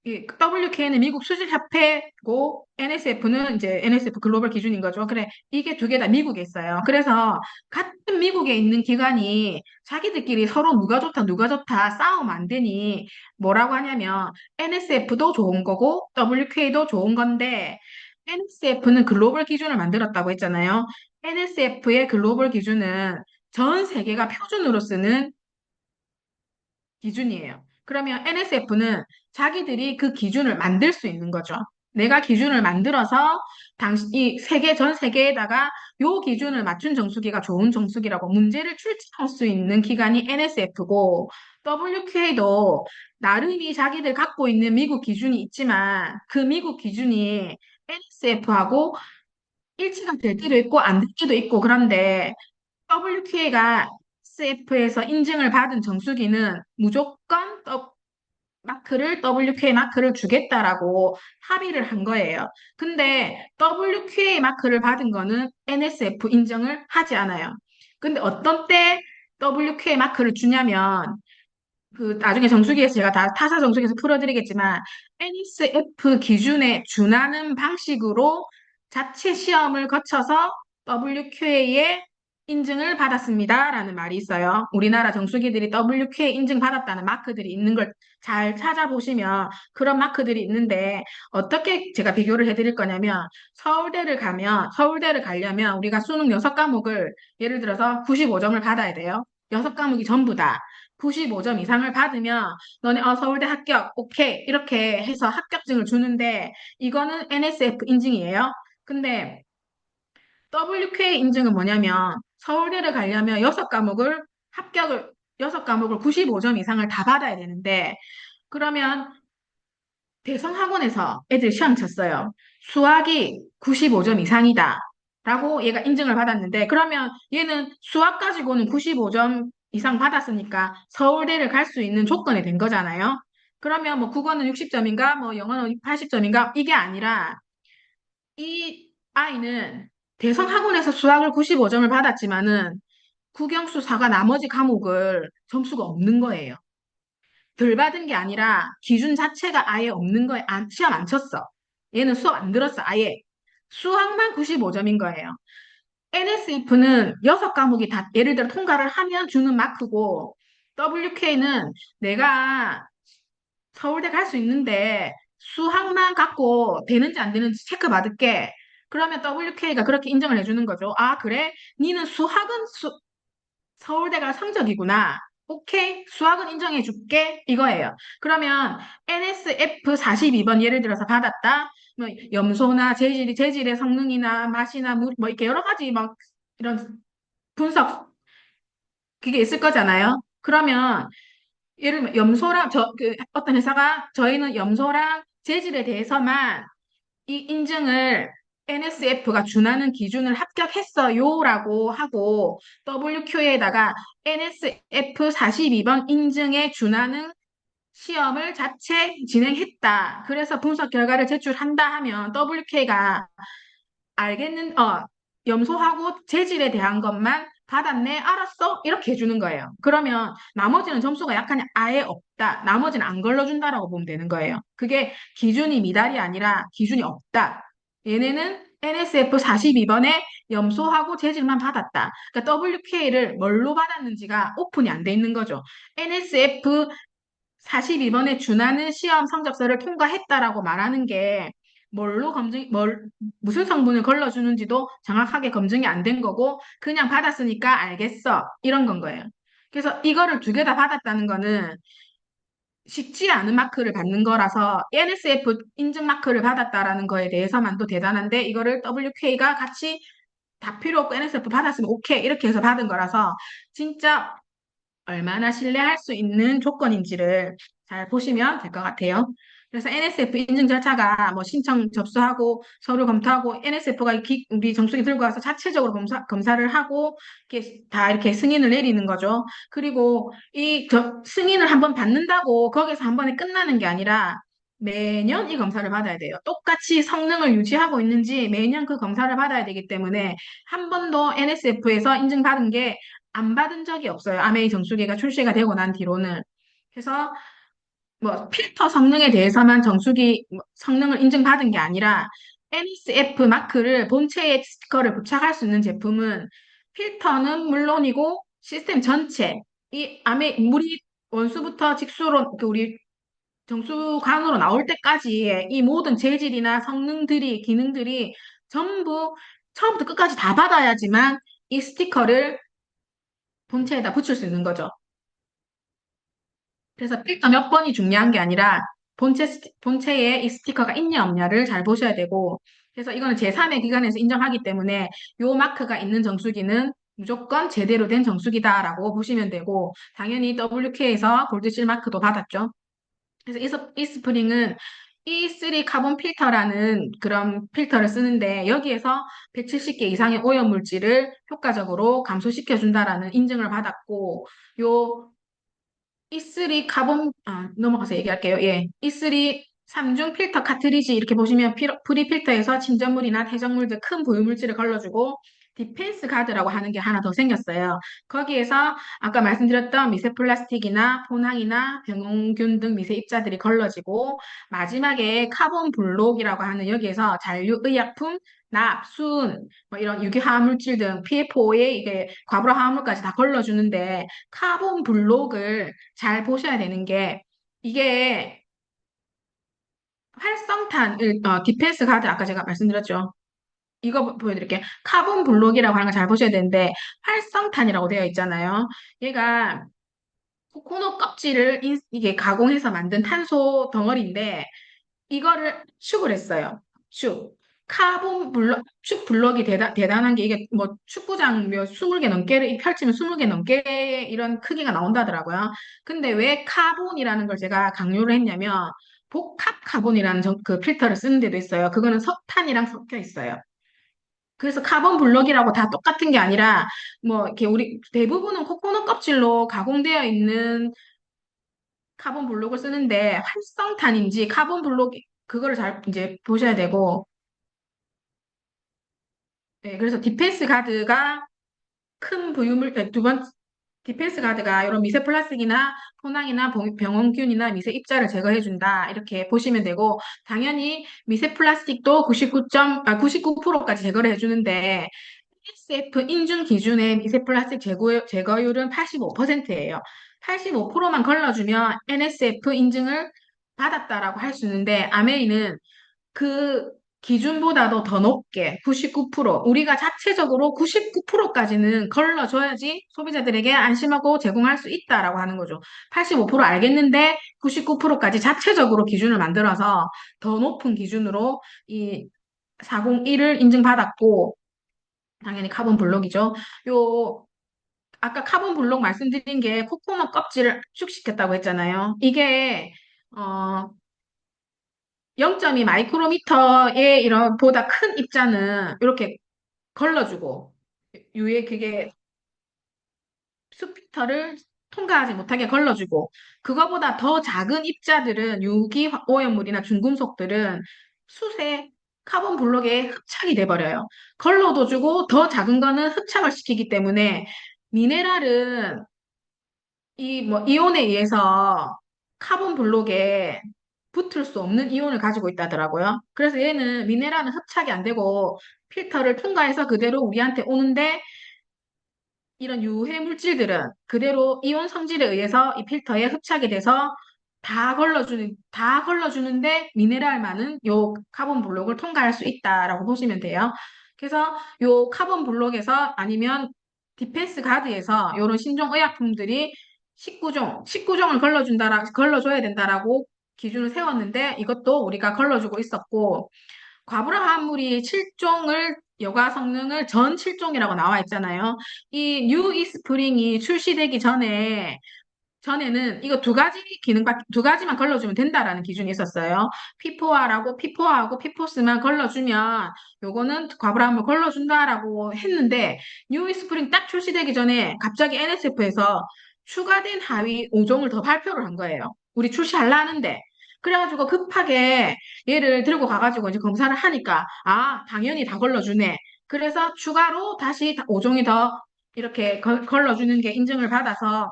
이 WK는 미국 수질협회고 NSF는 이제 NSF 글로벌 기준인 거죠. 그래, 이게 두 개 다 미국에 있어요. 그래서 같은 미국에 있는 기관이 자기들끼리 서로 누가 좋다 싸우면 안 되니 뭐라고 하냐면 NSF도 좋은 거고 WK도 좋은 건데 NSF는 글로벌 기준을 만들었다고 했잖아요. NSF의 글로벌 기준은 전 세계가 표준으로 쓰는 기준이에요. 그러면 NSF는 자기들이 그 기준을 만들 수 있는 거죠. 내가 기준을 만들어서 전 세계에다가 요 기준을 맞춘 정수기가 좋은 정수기라고 문제를 출제할 수 있는 기관이 NSF고 WQA도 나름이 자기들 갖고 있는 미국 기준이 있지만 그 미국 기준이 NSF하고 일치가 될 때도 있고 안 될 때도 있고 그런데 WQA가 SF에서 인증을 받은 정수기는 무조건 WK 마크를 주겠다라고 합의를 한 거예요. 근데 WQA 마크를 받은 거는 NSF 인정을 하지 않아요. 근데 어떤 때 WQA 마크를 주냐면 나중에 정수기에서 제가 다 타사 정수기에서 풀어드리겠지만 NSF 기준에 준하는 방식으로 자체 시험을 거쳐서 WQA의 인증을 받았습니다라는 말이 있어요. 우리나라 정수기들이 WQA 인증 받았다는 마크들이 있는 걸 잘 찾아보시면 그런 마크들이 있는데 어떻게 제가 비교를 해드릴 거냐면 서울대를 가려면 우리가 수능 6과목을 예를 들어서 95점을 받아야 돼요. 6과목이 전부 다. 95점 이상을 받으면 너네 서울대 합격 오케이 이렇게 해서 합격증을 주는데 이거는 NSF 인증이에요. 근데 WK 인증은 뭐냐면 서울대를 가려면 6과목을 95점 이상을 다 받아야 되는데 그러면 대성학원에서 애들 시험 쳤어요. 수학이 95점 이상이다. 라고 얘가 인증을 받았는데, 그러면 얘는 수학 가지고는 95점 이상 받았으니까 서울대를 갈 수 있는 조건이 된 거잖아요. 그러면 뭐 국어는 60점인가, 뭐 영어는 80점인가, 이게 아니라 이 아이는 대성학원에서 수학을 95점을 받았지만은 국영수사가 나머지 과목을 점수가 없는 거예요. 덜 받은 게 아니라 기준 자체가 아예 없는 거에 시험 안 쳤어. 얘는 수업 안 들었어. 아예. 수학만 95점인 거예요. NSF는 6과목이 다 예를 들어 통과를 하면 주는 마크고 WK는 내가 서울대 갈 수 있는데 수학만 갖고 되는지 안 되는지 체크 받을게. 그러면 WK가 그렇게 인정을 해주는 거죠. 아, 그래? 니는 서울대 갈 성적이구나. 오케이, 수학은 인정해 줄게. 이거예요. 그러면 NSF42번 예를 들어서 받았다. 뭐 염소나 재질의 성능이나 맛이나 뭐 이렇게 여러 가지 막 이런 분석 그게 있을 거잖아요. 그러면 예를 들면 염소랑 어떤 회사가 저희는 염소랑 재질에 대해서만 이 인증을 NSF가 준하는 기준을 합격했어요라고 하고 WQ에다가 NSF 42번 인증에 준하는 시험을 자체 진행했다. 그래서 분석 결과를 제출한다 하면 WK가 염소하고 재질에 대한 것만 받았네, 알았어? 이렇게 해주는 거예요. 그러면 나머지는 점수가 약하냐? 아예 없다. 나머지는 안 걸러준다라고 보면 되는 거예요. 그게 기준이 미달이 아니라 기준이 없다. 얘네는 NSF 42번에 염소하고 재질만 받았다. 그러니까 WK를 뭘로 받았는지가 오픈이 안 돼 있는 거죠. NSF 42번에 준하는 시험 성적서를 통과했다라고 말하는 게 무슨 성분을 걸러주는지도 정확하게 검증이 안 된 거고, 그냥 받았으니까 알겠어. 이런 건 거예요. 그래서 이거를 두 개 다 받았다는 거는 쉽지 않은 마크를 받는 거라서 NSF 인증 마크를 받았다라는 거에 대해서만도 대단한데, 이거를 WK가 같이 다 필요 없고 NSF 받았으면 오케이. 이렇게 해서 받은 거라서 진짜 얼마나 신뢰할 수 있는 조건인지를 잘 보시면 될 것 같아요. 그래서 NSF 인증 절차가 뭐 신청 접수하고 서류 검토하고 NSF가 우리 정수기 들고 와서 자체적으로 검사를 하고 이렇게 다 이렇게 승인을 내리는 거죠. 그리고 승인을 한번 받는다고 거기서 한 번에 끝나는 게 아니라 매년 이 검사를 받아야 돼요. 똑같이 성능을 유지하고 있는지 매년 그 검사를 받아야 되기 때문에 한 번도 NSF에서 인증받은 게 안 받은 적이 없어요. 아메이 정수기가 출시가 되고 난 뒤로는. 그래서 뭐 필터 성능에 대해서만 정수기 성능을 인증받은 게 아니라 NSF 마크를 본체에 스티커를 부착할 수 있는 제품은 필터는 물론이고 시스템 전체 이 물이 원수부터 직수로 우리 정수관으로 나올 때까지의 이 모든 재질이나 성능들이 기능들이 전부 처음부터 끝까지 다 받아야지만 이 스티커를 본체에다 붙일 수 있는 거죠. 그래서 필터 몇 번이 중요한 게 아니라 본체에 이 스티커가 있냐 없냐를 잘 보셔야 되고, 그래서 이거는 제3의 기관에서 인정하기 때문에 요 마크가 있는 정수기는 무조건 제대로 된 정수기다라고 보시면 되고, 당연히 WK에서 골드실 마크도 받았죠. 그래서 이스프링은 E3 카본 필터라는 그런 필터를 쓰는데 여기에서 170개 이상의 오염물질을 효과적으로 감소시켜준다라는 인증을 받았고, 요 E3 넘어가서 얘기할게요. 예. E3 3중 필터 카트리지 이렇게 보시면 프리 필터에서 침전물이나 퇴적물 등 큰 보유물질을 걸러주고 디펜스 가드라고 하는 게 하나 더 생겼어요. 거기에서 아까 말씀드렸던 미세 플라스틱이나 포낭이나 병원균 등 미세 입자들이 걸러지고 마지막에 카본 블록이라고 하는 여기에서 잔류의약품, 납, 순, 뭐 이런 유기화합물질 등 PFO에 이게 과부하 화합물까지 다 걸러주는데 카본 블록을 잘 보셔야 되는 게 이게 디펜스 가드 아까 제가 말씀드렸죠. 이거 보여드릴게요. 카본 블록이라고 하는 거 잘 보셔야 되는데 활성탄이라고 되어 있잖아요. 얘가 코코넛 껍질을 이게 가공해서 만든 탄소 덩어리인데 이거를 축을 했어요. 축. 축 블럭이 대단한 게 이게 뭐 축구장 몇 20개 넘게 펼치면 20개 넘게 이런 크기가 나온다더라고요. 근데 왜 카본이라는 걸 제가 강조를 했냐면 복합 카본이라는 그 필터를 쓰는 데도 있어요. 그거는 석탄이랑 섞여 있어요. 그래서 카본 블럭이라고 다 똑같은 게 아니라 뭐 이렇게 우리 대부분은 코코넛 껍질로 가공되어 있는 카본 블록을 쓰는데 활성탄인지 카본 블록 그거를 잘 이제 보셔야 되고 네, 그래서 디펜스 가드가 큰 부유물 디펜스 가드가 이런 미세 플라스틱이나 포낭이나 병원균이나 미세 입자를 제거해준다 이렇게 보시면 되고 당연히 미세 플라스틱도 99%까지 제거를 해주는데 SF 인증 기준의 미세 플라스틱 제거율은 85%예요. 85%만 걸러주면 NSF 인증을 받았다라고 할 수 있는데 아메이는 그 기준보다도 더 높게 99%, 우리가 자체적으로 99%까지는 걸러줘야지 소비자들에게 안심하고 제공할 수 있다라고 하는 거죠. 85% 알겠는데 99%까지 자체적으로 기준을 만들어서 더 높은 기준으로 이 401을 인증받았고, 당연히 카본 블록이죠. 요 아까 카본 블록 말씀드린 게 코코넛 껍질을 압축시켰다고 했잖아요. 이게 어 0.2 마이크로미터의 이런 보다 큰 입자는 이렇게 걸러주고 유에 그게 수피터를 통과하지 못하게 걸러주고, 그거보다 더 작은 입자들은 유기 오염물이나 중금속들은 수세 카본 블록에 흡착이 돼버려요. 걸러도 주고 더 작은 거는 흡착을 시키기 때문에 미네랄은 이 뭐 이온에 의해서 카본 블록에 붙을 수 없는 이온을 가지고 있다더라고요. 그래서 얘는 미네랄은 흡착이 안 되고 필터를 통과해서 그대로 우리한테 오는데, 이런 유해 물질들은 그대로 이온 성질에 의해서 이 필터에 흡착이 돼서 다 걸러주는데 미네랄만은 요 카본 블록을 통과할 수 있다라고 보시면 돼요. 그래서 요 카본 블록에서 아니면 디펜스 가드에서 요런 신종 의약품들이 19종을 걸러줘야 된다라고 기준을 세웠는데, 이것도 우리가 걸러주고 있었고, 과부라 화합물이 7종을 여과 성능을 전 7종이라고 나와 있잖아요. 이 뉴 이스프링이 출시되기 전에는 이거 두 가지만 걸러주면 된다라는 기준이 있었어요. 피포하고 피포스만 걸러주면 요거는 과부라 화합물 걸러준다라고 했는데, 뉴 이스프링 딱 출시되기 전에 갑자기 NSF에서 추가된 하위 5종을 더 발표를 한 거예요. 우리 출시하려 하는데. 그래가지고 급하게 얘를 들고 가가지고 이제 검사를 하니까, 아, 당연히 다 걸러주네. 그래서 추가로 다시 5종이 더 이렇게 걸러주는 게 인증을 받아서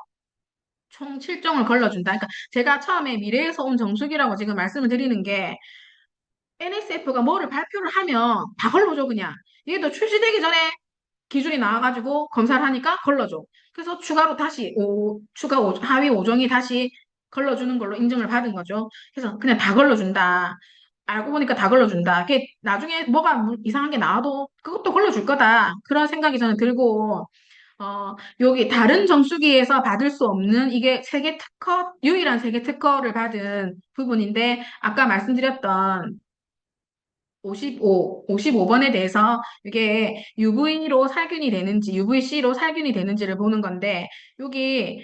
총 7종을 걸러준다. 그러니까 제가 처음에 미래에서 온 정수기라고 지금 말씀을 드리는 게, NSF가 뭐를 발표를 하면 다 걸러줘, 그냥. 얘도 출시되기 전에 기준이 나와가지고 검사를 하니까 걸러줘. 그래서 추가로 다시 하위 5종이 다시 걸러주는 걸로 인증을 받은 거죠. 그래서 그냥 다 걸러준다. 알고 보니까 다 걸러준다. 그게 나중에 뭐가 이상한 게 나와도 그것도 걸러줄 거다. 그런 생각이 저는 들고, 여기 다른 정수기에서 받을 수 없는 이게 유일한 세계 특허를 받은 부분인데, 아까 말씀드렸던 55번에 대해서 이게 UV로 살균이 되는지, UVC로 살균이 되는지를 보는 건데, 여기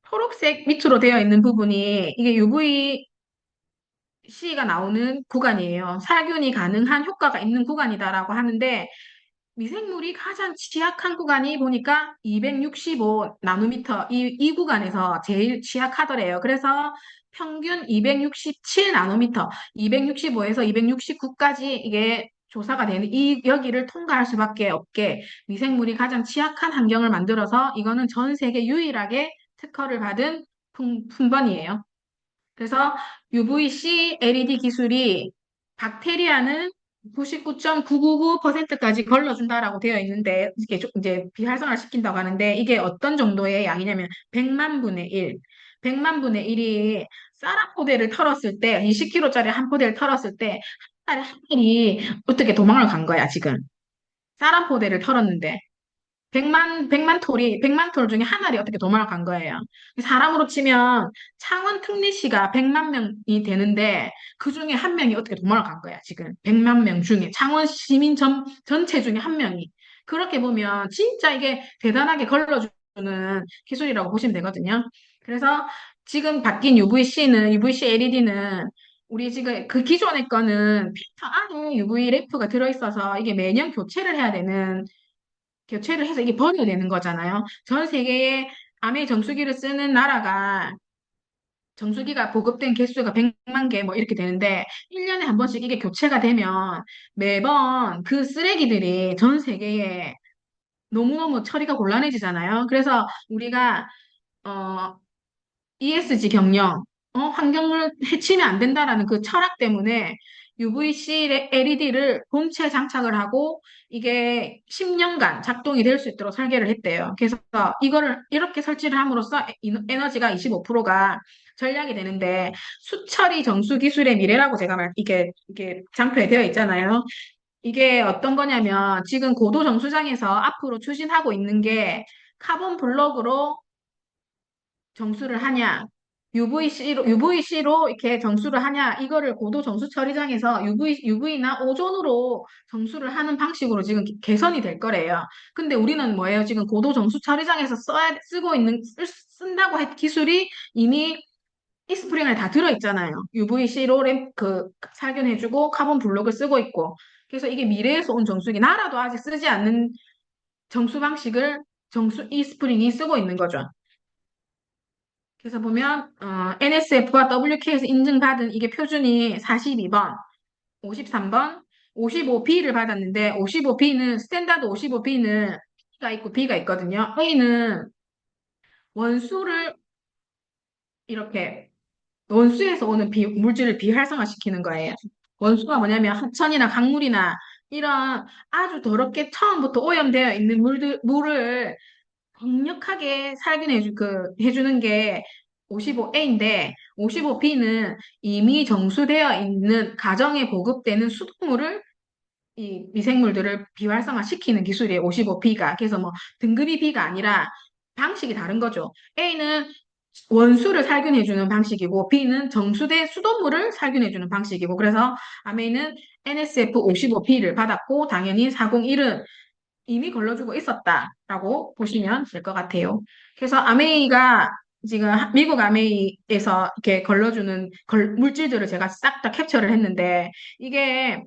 초록색 밑으로 되어 있는 부분이 이게 UVC가 나오는 구간이에요. 살균이 가능한 효과가 있는 구간이다라고 하는데, 미생물이 가장 취약한 구간이 보니까 265 나노미터, 이 구간에서 제일 취약하더래요. 그래서 평균 267 나노미터, 265에서 269까지 이게 조사가 되는 여기를 통과할 수밖에 없게 미생물이 가장 취약한 환경을 만들어서, 이거는 전 세계 유일하게 특허를 받은 품번이에요. 그래서 UVC LED 기술이 박테리아는 99.999%까지 걸러준다라고 되어 있는데, 이게 이제 비활성화를 시킨다고 하는데, 이게 어떤 정도의 양이냐면 100만 분의 1. 100만 분의 1이 쌀 한 포대를 털었을 때, 20kg짜리 한 포대를 털었을 때, 한 달에 한 마리 어떻게 도망을 간 거야, 지금. 쌀 한 포대를 털었는데. 100만 톨 중에 한 알이 어떻게 도망을 간 거예요. 사람으로 치면 창원 특례시가 100만 명이 되는데, 그 중에 한 명이 어떻게 도망을 간 거야, 지금. 100만 명 중에. 창원 시민 전체 중에 한 명이. 그렇게 보면 진짜 이게 대단하게 걸러주는 기술이라고 보시면 되거든요. 그래서 지금 바뀐 UVC LED는 우리 지금 그 기존의 거는 필터 안에 UV 램프가 들어있어서 이게 매년 교체를 해서 이게 버려야 되는 거잖아요. 전 세계에 아메 정수기를 쓰는 나라가, 정수기가 보급된 개수가 100만 개 뭐 이렇게 되는데, 1년에 한 번씩 이게 교체가 되면 매번 그 쓰레기들이 전 세계에 너무너무 처리가 곤란해지잖아요. 그래서 우리가 어, ESG 경영, 환경을 해치면 안 된다라는 그 철학 때문에 UVC LED를 본체 장착을 하고 이게 10년간 작동이 될 수 있도록 설계를 했대요. 그래서 이거를 이렇게 설치를 함으로써 에너지가 25%가 절약이 되는데 수처리 정수 기술의 미래라고 제가 이게 장표에 되어 있잖아요. 이게 어떤 거냐면 지금 고도 정수장에서 앞으로 추진하고 있는 게 카본 블록으로 정수를 하냐, UVC로 이렇게 정수를 하냐, 이거를 고도 정수 처리장에서 UV나 오존으로 정수를 하는 방식으로 지금 개선이 될 거래요. 근데 우리는 뭐예요? 지금 고도 정수 처리장에서 쓴다고 한 기술이 이미 이스프링 다 들어있잖아요. UVC로 살균해주고 카본 블록을 쓰고 있고. 그래서 이게 미래에서 온 정수기, 나라도 아직 쓰지 않는 정수 방식을 이스프링이 쓰고 있는 거죠. 그래서 보면 NSF와 WK에서 인증받은 이게 표준이 42번, 53번, 55B를 받았는데 55B는 스탠다드 55B는 B가 있고 B가 있거든요. A는 원수를 이렇게 원수에서 오는 물질을 비활성화시키는 거예요. 원수가 뭐냐면 하천이나 강물이나 이런 아주 더럽게 처음부터 오염되어 있는 물을 강력하게 해주는 게 55A인데 55B는 이미 정수되어 있는 가정에 보급되는 수돗물을 이 미생물들을 비활성화시키는 기술이에요. 55B가. 그래서 뭐 등급이 B가 아니라 방식이 다른 거죠. A는 원수를 살균해주는 방식이고 B는 정수된 수돗물을 살균해주는 방식이고 그래서 아메이는 NSF 55B를 받았고 당연히 401은 이미 걸러주고 있었다라고 보시면 될 것 같아요. 그래서 아메이가 지금 미국 아메이에서 이렇게 걸러주는 물질들을 제가 싹 다 캡처를 했는데 이게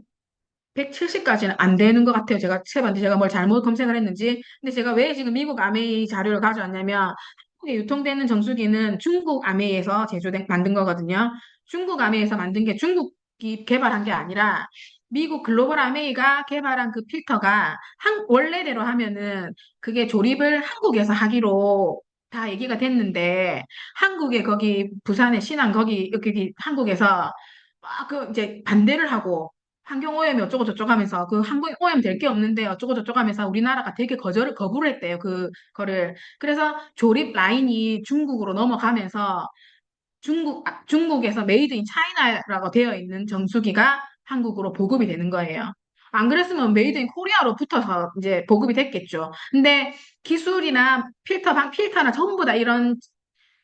170까지는 안 되는 것 같아요. 제가 세봤는데 제가 뭘 잘못 검색을 했는지. 근데 제가 왜 지금 미국 아메이 자료를 가져왔냐면 한국에 유통되는 정수기는 중국 아메이에서 만든 거거든요. 중국 아메이에서 만든 게 중국이 개발한 게 아니라 미국 글로벌 아메이가 개발한 그 필터가 원래대로 하면은 그게 조립을 한국에서 하기로 다 얘기가 됐는데 한국에 거기 부산의 신안 거기 여기 한국에서 막 그 이제 반대를 하고 환경 오염이 어쩌고 저쩌고 하면서 그 환경 오염 될 게 없는데 어쩌고 저쩌고 하면서 우리나라가 되게 거부를 했대요. 그거를. 그래서 조립 라인이 중국으로 넘어가면서 중국에서 메이드 인 차이나라고 되어 있는 정수기가 한국으로 보급이 되는 거예요. 안 그랬으면 메이드 인 코리아로 붙어서 이제 보급이 됐겠죠. 근데 기술이나 필터나 전부 다 이런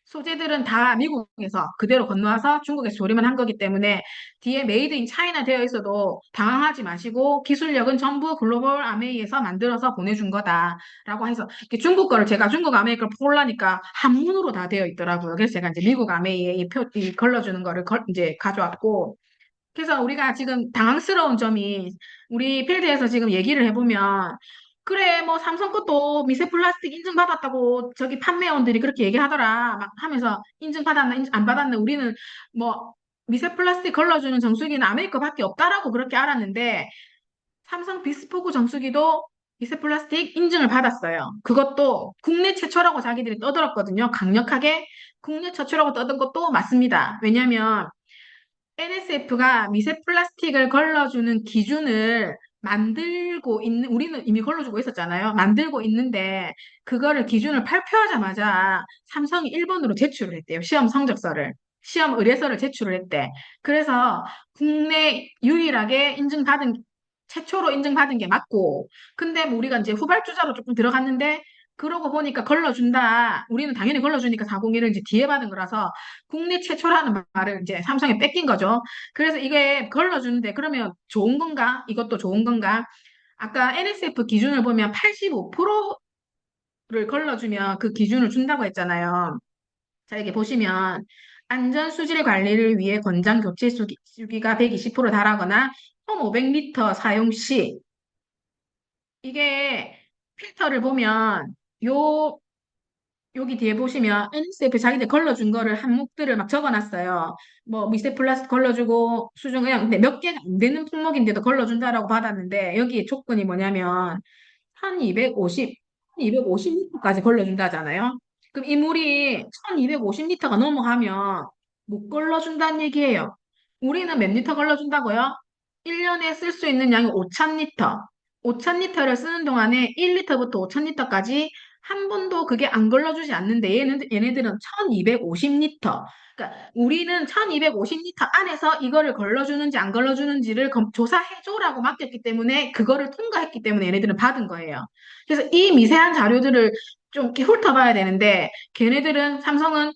소재들은 다 미국에서 그대로 건너와서 중국에서 조립을 한 거기 때문에 뒤에 메이드 인 차이나 되어 있어도 당황하지 마시고 기술력은 전부 글로벌 아메이에서 만들어서 보내준 거다라고 해서 중국 거를 제가 중국 아메이 걸 보려니까 한문으로 다 되어 있더라고요. 그래서 제가 이제 미국 아메이에 이 걸러주는 거를 이제 가져왔고 그래서 우리가 지금 당황스러운 점이 우리 필드에서 지금 얘기를 해보면 그래 뭐 삼성 것도 미세 플라스틱 인증받았다고 저기 판매원들이 그렇게 얘기하더라 막 하면서 인증받았나 인증 안 받았나 우리는 뭐 미세 플라스틱 걸러주는 정수기는 아메리카밖에 없다라고 그렇게 알았는데 삼성 비스포크 정수기도 미세 플라스틱 인증을 받았어요. 그것도 국내 최초라고 자기들이 떠들었거든요. 강력하게 국내 최초라고 떠든 것도 맞습니다. 왜냐하면 NSF가 미세 플라스틱을 걸러주는 기준을 우리는 이미 걸러주고 있었잖아요. 만들고 있는데, 그거를 기준을 발표하자마자 삼성이 일본으로 제출을 했대요. 시험 성적서를. 시험 의뢰서를 제출을 했대. 그래서 국내 유일하게 최초로 인증받은 게 맞고, 근데 뭐 우리가 이제 후발주자로 조금 들어갔는데, 그러고 보니까 걸러준다. 우리는 당연히 걸러주니까 401을 이제 뒤에 받은 거라서 국내 최초라는 말을 이제 삼성에 뺏긴 거죠. 그래서 이게 걸러주는데 그러면 좋은 건가? 이것도 좋은 건가? 아까 NSF 기준을 보면 85%를 걸러주면 그 기준을 준다고 했잖아요. 자, 여기 보시면 안전 수질 관리를 위해 권장 교체 주기가 120% 달하거나 1,500리터 사용 시 이게 필터를 보면 요 여기 뒤에 보시면 NSF 자기들 걸러준 거를 항목들을 막 적어놨어요. 뭐 미세 플라스틱 걸러주고 수중 그냥 근데 몇 개가 안 되는 품목인데도 걸러준다라고 받았는데 여기에 조건이 뭐냐면 1250, 1250리터까지 걸러준다잖아요. 그럼 이 물이 1250리터가 넘어가면 못 걸러준다는 얘기예요. 우리는 몇 리터 걸러준다고요? 1년에 쓸 수 있는 양이 5,000리터. 5,000리터를 쓰는 동안에 1리터부터 5,000리터까지 한 번도 그게 안 걸러주지 않는데 얘네들은 1,250리터. 그러니까 우리는 1,250리터 안에서 이거를 걸러주는지 안 걸러주는지를 조사해줘라고 맡겼기 때문에 그거를 통과했기 때문에 얘네들은 받은 거예요. 그래서 이 미세한 자료들을 좀 이렇게 훑어봐야 되는데 걔네들은 삼성은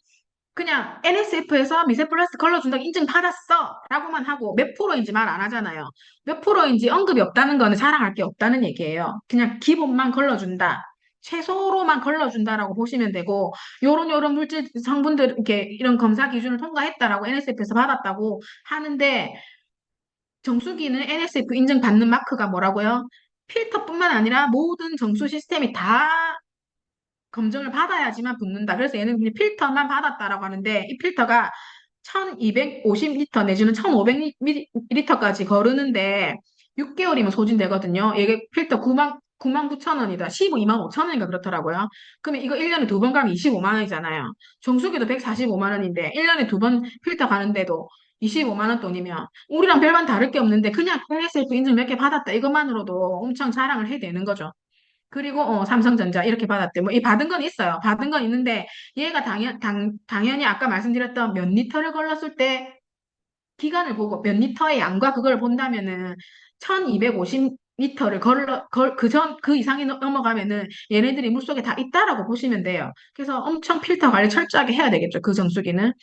그냥 NSF에서 미세 플라스틱 걸러준다고 인증받았어 라고만 하고 몇 프로인지 말 안 하잖아요. 몇 프로인지 언급이 없다는 거는 자랑할 게 없다는 얘기예요. 그냥 기본만 걸러준다. 최소로만 걸러준다라고 보시면 되고 요런 물질 성분들 이렇게 이런 검사 기준을 통과했다라고 NSF에서 받았다고 하는데 정수기는 NSF 인증받는 마크가 뭐라고요? 필터뿐만 아니라 모든 정수 시스템이 다 검증을 받아야지만 붙는다. 그래서 얘는 그냥 필터만 받았다라고 하는데 이 필터가 1250리터 내지는 1500리터까지 거르는데 6개월이면 소진되거든요. 이게 필터 9만 9천 원이다. 12만 5천 원인가 그렇더라고요. 그러면 이거 1년에 두 번 가면 25만 원이잖아요. 정수기도 145만 원인데 1년에 두 번 필터 가는데도 25만 원 돈이면 우리랑 별반 다를 게 없는데 그냥 KSF 인증 몇 개 받았다. 이것만으로도 엄청 자랑을 해야 되는 거죠. 그리고 삼성전자 이렇게 받았대. 뭐 이 받은 건 있어요. 받은 건 있는데 얘가 당연히 아까 말씀드렸던 몇 리터를 걸렀을 때 기간을 보고 몇 리터의 양과 그걸 본다면은 1250리터를 그 이상이 넘어가면은 얘네들이 물속에 다 있다라고 보시면 돼요. 그래서 엄청 필터 관리 철저하게 해야 되겠죠. 그 정수기는.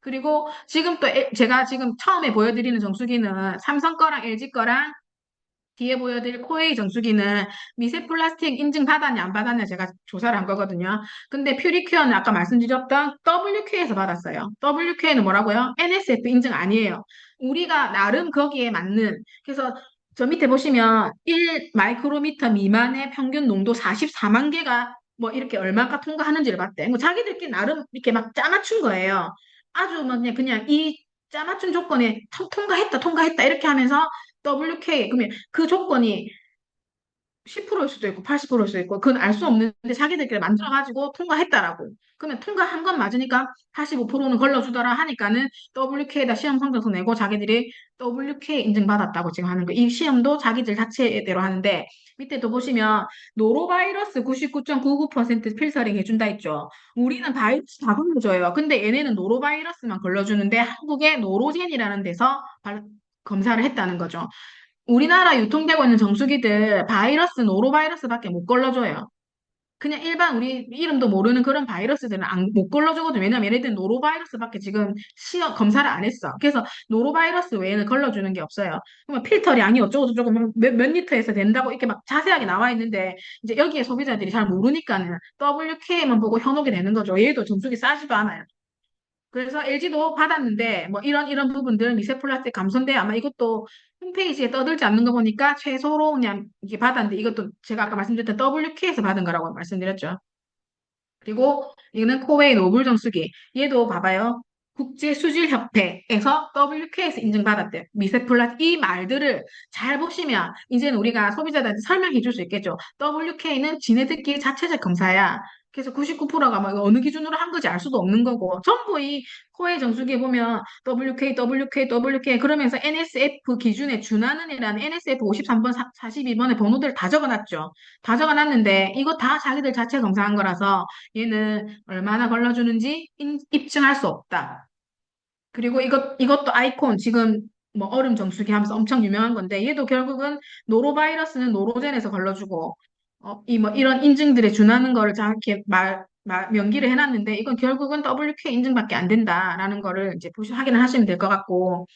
그리고 지금 또 제가 지금 처음에 보여드리는 정수기는 삼성 거랑 LG 거랑 뒤에 보여드릴 코웨이 정수기는 미세 플라스틱 인증 받았냐 안 받았냐 제가 조사를 한 거거든요. 근데 퓨리큐어는 아까 말씀드렸던 WQ에서 받았어요. WQ는 뭐라고요? NSF 인증 아니에요. 우리가 나름 거기에 맞는 그래서 저 밑에 보시면 1 마이크로미터 미만의 평균 농도 44만 개가 뭐 이렇게 얼마가 통과하는지를 봤대. 뭐 자기들끼리 나름 이렇게 막 짜맞춘 거예요. 아주 뭐 그냥 이 짜맞춘 조건에 통과했다 이렇게 하면서 WK 그러면 그 조건이 10%일 수도 있고 80%일 수도 있고 그건 알 수 없는데 자기들끼리 만들어가지고 통과했다라고. 그러면 통과한 건 맞으니까 85%는 걸러주더라 하니까는 WK에다 시험 성적서 내고 자기들이 WK 인증받았다고 지금 하는 거예요. 이 시험도 자기들 자체대로 하는데 밑에도 보시면 노로바이러스 99.99% 필터링 해준다 했죠. 우리는 바이러스 다 걸러줘요. 근데 얘네는 노로바이러스만 걸러주는데 한국의 노로젠이라는 데서 검사를 했다는 거죠. 우리나라 유통되고 있는 정수기들 바이러스, 노로바이러스밖에 못 걸러줘요. 그냥 일반 우리 이름도 모르는 그런 바이러스들은 못 걸러주거든. 왜냐면 얘네들은 노로바이러스밖에 지금 시험 검사를 안 했어. 그래서 노로바이러스 외에는 걸러주는 게 없어요. 그러면 필터량이 어쩌고저쩌고 몇 리터에서 된다고 이렇게 막 자세하게 나와 있는데 이제 여기에 소비자들이 잘 모르니까는 WK만 보고 현혹이 되는 거죠. 얘도 정수기 싸지도 않아요. 그래서 LG도 받았는데 뭐 이런 부분들 미세 플라스틱 감소인데 아마 이것도 홈페이지에 떠들지 않는 거 보니까 최소로 그냥 이게 받았는데 이것도 제가 아까 말씀드렸던 WQ에서 받은 거라고 말씀드렸죠. 그리고 이거는 코웨이 노블 정수기. 얘도 봐봐요. 국제수질협회에서 WQ에서 인증받았대요. 미세 플라스틱 이 말들을 잘 보시면 이제는 우리가 소비자들한테 설명해 줄 수 있겠죠. WK는 지네들끼리 자체적 검사야. 그래서 99%가 막 어느 기준으로 한 건지 알 수도 없는 거고 전부 이 코웨이 정수기에 보면 WK 그러면서 NSF 기준에 준하는 이라는 NSF 53번, 42번의 번호들 다 적어놨죠. 다 적어놨는데 이거 다 자기들 자체 검사한 거라서 얘는 얼마나 걸러주는지 입증할 수 없다. 그리고 이것도 아이콘 지금 뭐 얼음 정수기 하면서 엄청 유명한 건데 얘도 결국은 노로바이러스는 노로젠에서 걸러주고 이 뭐 이런 인증들에 준하는 거를 정확히 명기를 해놨는데 이건 결국은 WK 인증밖에 안 된다라는 거를 이제 확인을 하시면 될 것 같고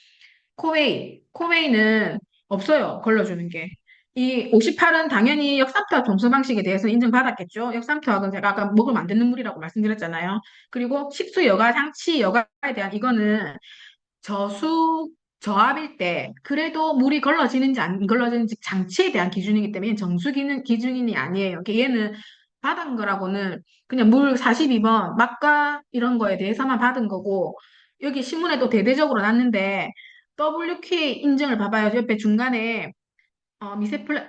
코웨이는 없어요. 걸러주는 게. 이 58은 당연히 역삼투압 점수 방식에 대해서 인증받았겠죠. 역삼투압은 제가 아까 먹으면 안 되는 물이라고 말씀드렸잖아요. 그리고 식수 여과, 상치 여과에 대한 이거는 저수, 저압일 때 그래도 물이 걸러지는지 안 걸러지는지 장치에 대한 기준이기 때문에 정수기는 기준이 아니에요. 얘는 받은 거라고는 그냥 물 42번, 막과 이런 거에 대해서만 받은 거고 여기 신문에도 대대적으로 났는데 WK 인증을 봐봐요. 옆에 중간에